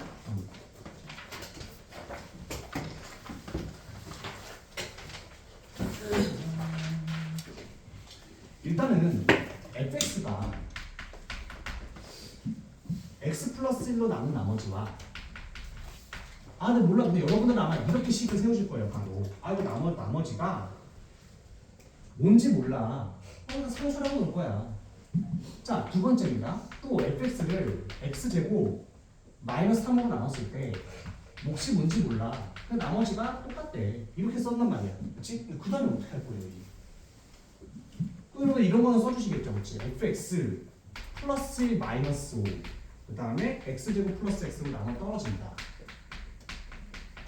일단은 fx가 x 플러스 1로 남은 나머지와 근데 몰라. 근데 여러분들은 아마 이렇게 식을 세우실 거예요. 바로 이거 나머지가 뭔지 몰라. 상수라고 놓을 거야. 자, 두 번째입니다. 또 fx를 x제곱 마이너스 3으로 나눴을 때 몫이 뭔지 몰라. 근데 나머지가 똑같대. 이렇게 썼단 말이야. 그렇지? 그 다음에 어떻게 할 거예요? 그러면 이런 거는 써주시겠죠. 그렇지? fx 플러스 1 마이너스 5 그 다음에 x제곱 플러스 x로 나눠 떨어진다.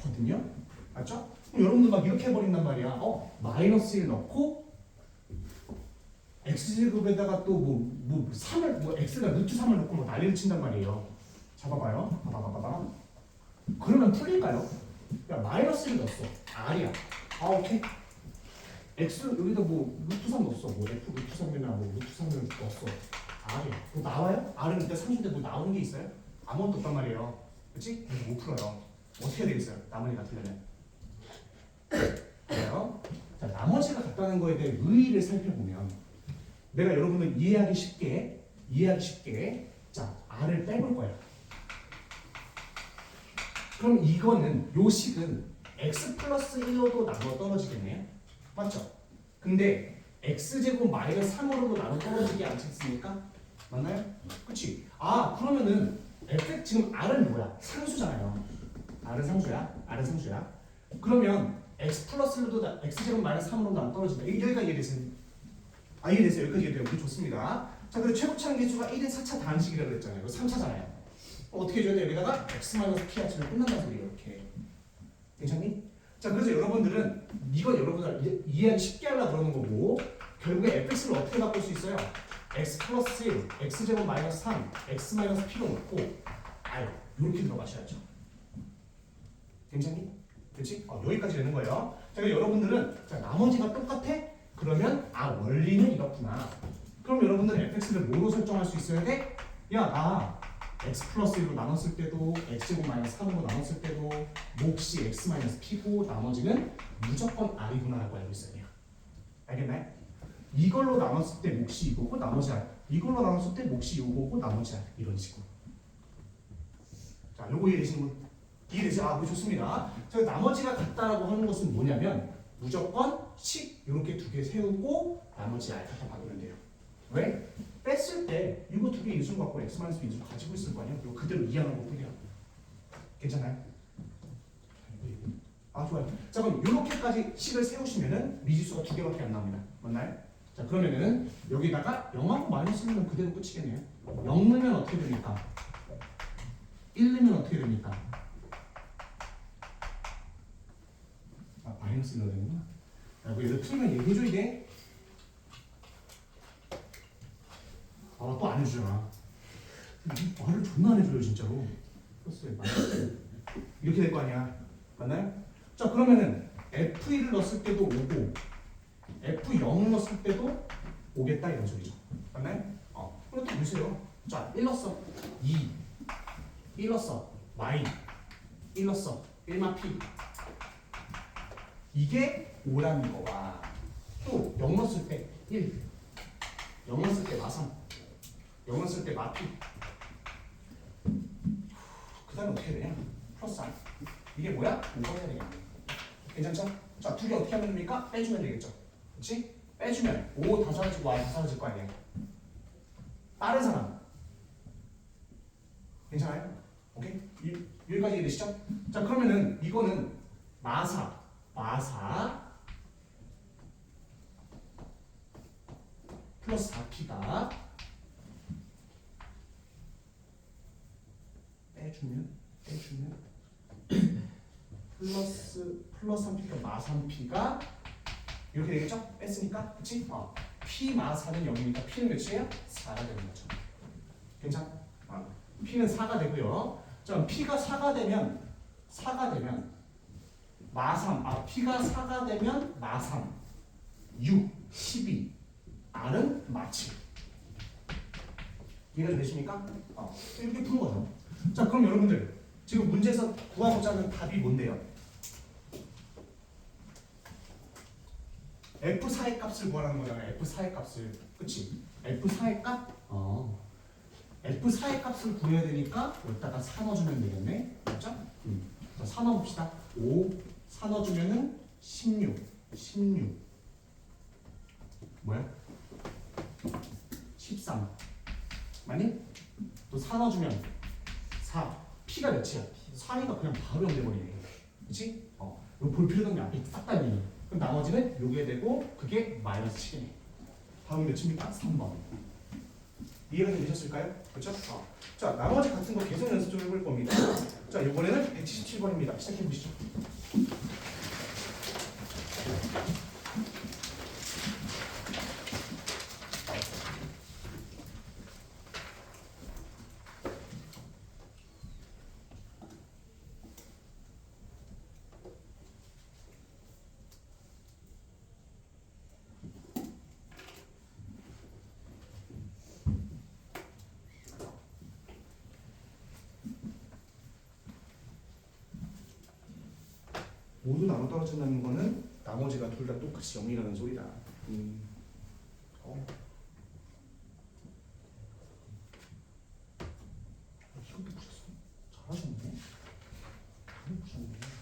거든요? 맞죠? 그럼 여러분들 막 이렇게 해버린단 말이야. 마이너스 1 넣고 x제곱에다가 또 3을 x가 루트 3을 넣고 뭐 난리를 친단 말이에요. 잡아봐요. 봐봐. 그러면 풀릴까요? 야 마이너스 1 넣었어. r이야. 오케이. x 여기다 루트 3 넣었어. f 루트 3이나 루트 3을 넣었어. r이야. 뭐 나와요? r은 일단 30인데 나오는 게 있어요? 아무것도 없단 말이에요. 그렇지? 그래서 못 풀어요. 어떻게 해야 되겠어요? 나머지 같으려면. 그래요? 자, 나머지가 같다는 거에 대해 의의를 살펴보면 내가 여러분을 이해하기 쉽게 자, r을 빼볼 거야. 그럼 이거는 요 식은 x 플러스 1로도 나눠 떨어지겠네요. 맞죠? 근데 x제곱 마이너스 3으로도 나눠 떨어지지 않겠습니까? 맞나요? 그치? 그러면은 지금 r은 뭐야? 상수잖아요. r은 상수야. 그러면 x 플러스 1로도 x제곱 마이너스 3으로 나눠 떨어진다. 여기까지 이해됐어요? 이해됐어요? 여기까지 이해돼요? 우리 좋습니다. 자, 그리고 최고차항 계수가 1인 4차 다항식이라고 그랬잖아요. 이거 3차잖아요. 어떻게 해줘야 돼? 여기다가 x 마이너스 p 합치면 끝난다는 소리예요. 이렇게. 괜찮니? 자, 그래서 여러분들은 이건 여러분들 이해하기 쉽게 하려고 그러는 거고 결국에 fx를 어떻게 바꿀 수 있어요? x 플러스 1, x제곱 마이너스 3, x 마이너스 p로 놓고 R 이렇게 들어가셔야죠. 괜찮니? 그렇지? 여기까지 되는 거예요. 자, 그럼 여러분들은 자, 나머지가 똑같아? 그러면 원리는 이렇구나. 그럼 여러분들은 fx를 뭐로 설정할 수 있어야 돼? 야, 나 x 플러스 1로 나눴을 때도 x제곱 마이너스 3으로 나눴을 때도 몫이 x 마이너스 p고 나머지는 무조건 r이구나 라고 알고 있어야 돼요. 알겠나요? 이걸로 나눴을 때 몫이 이거고 나머지 r, 이걸로 나눴을 때 몫이 이거고 나머지 r, 이런 식으로. 자, 요거 이해되시는 분? 이해되세요? 그 좋습니다. 자, 나머지가 같다라고 하는 것은 뭐냐면 무조건 10 이렇게 두 개 세우고 나머지 r 갖다 받으면 돼요. 왜? 뺐을 때 이거 두 개 인수 갖고 x-b 인수 가지고 있을 거 아니에요? 이거 그대로 이해하는 거뿐이야. 괜찮아요? 좋아요. 자, 그럼 이렇게까지 식을 세우시면은 미지수가 두 개밖에 안 나옵니다. 맞나요? 자, 그러면은 여기다가 0하고 마이너스 넣으면 그대로 끝이겠네요. 0 넣으면 어떻게 됩니까? 1 넣으면 어떻게 됩니까? 마이너스 넣어야 되는구나. 야, 얘들 풀면 얘기해줘야 돼. 또 안 해주잖아. 말을 존나 안 해줘요, 진짜로. 플러스 마이너스. 이렇게 될 거 아니야. 맞나요? 자, 그러면은 F1을 넣었을 때도 5고 F0을 넣었을 때도 5겠다 이런 소리죠. 맞나요? 그럼 또 보세요. 자, 1 넣었어. 2. 1 넣었어. Y. 1 넣었어. 1마 P. 이게 5라는 거와 또 0 넣었을 때 1. 0 넣었을 때 마3. 0 넣었을 때 마 P. 그 다음에 어떻게 되냐? 플러스 R. 이게 뭐야? 5가 해야 되겠네. 괜찮죠? 자, 두 개 어떻게 하면 됩니까? 빼주면 되겠죠. 그렇지? 빼주면 5 다 사라지고 Y 다 사라질 거 아니에요. 다른 사람. 괜찮아요? 오케이? 여기까지 이해되시죠? 자, 그러면은 이거는 마사 플러스 4P가 빼주면 플러스 3P가 마3P가 이렇게 되겠죠? 뺐으니까 그치? P 마4는 0이니까 P는 몇이에요? 4가 되는 거죠. 괜찮아? P는 4가 되고요. 자, P가 4가 되면 마3 P가 4가 되면 마3 6 12 R은 마7 이해가 되십니까? 이렇게 푸는 거죠. 자, 그럼 여러분들 지금 문제에서 구하고자 하는 답이 뭔데요? F4의 값을 구하라는 거잖아요. F4의 값을. 그치? F4의 값? F4의 값을 구해야 되니까 여기다가 4 넣어주면 되겠네. 맞죠? 자, 4 넣어봅시다. 5, 4 넣어주면은 16 뭐야? 13 맞니? 또 4 넣어주면 4 P가 몇이야? 4니까 그냥 바로 0 돼버리네. 그치? 이거 볼 필요가 없네. 앞에 싹 다 있네. 그럼 나머지는 요게 되고 그게 마이너스 7이네. 다음은 몇입니까? 3번. 이해가 되셨을까요? 그렇죠? 자, 나머지 같은 거 계속 연습 좀 해볼 겁니다. 자, 이번에는 177번입니다. 시작해 보시죠. 모두 나눠 떨어진다는 거는 나머지가 둘 다 똑같이 0이라는 소리다. 이렇게 푸셨어? 잘하셨네. 잘 푸셨네.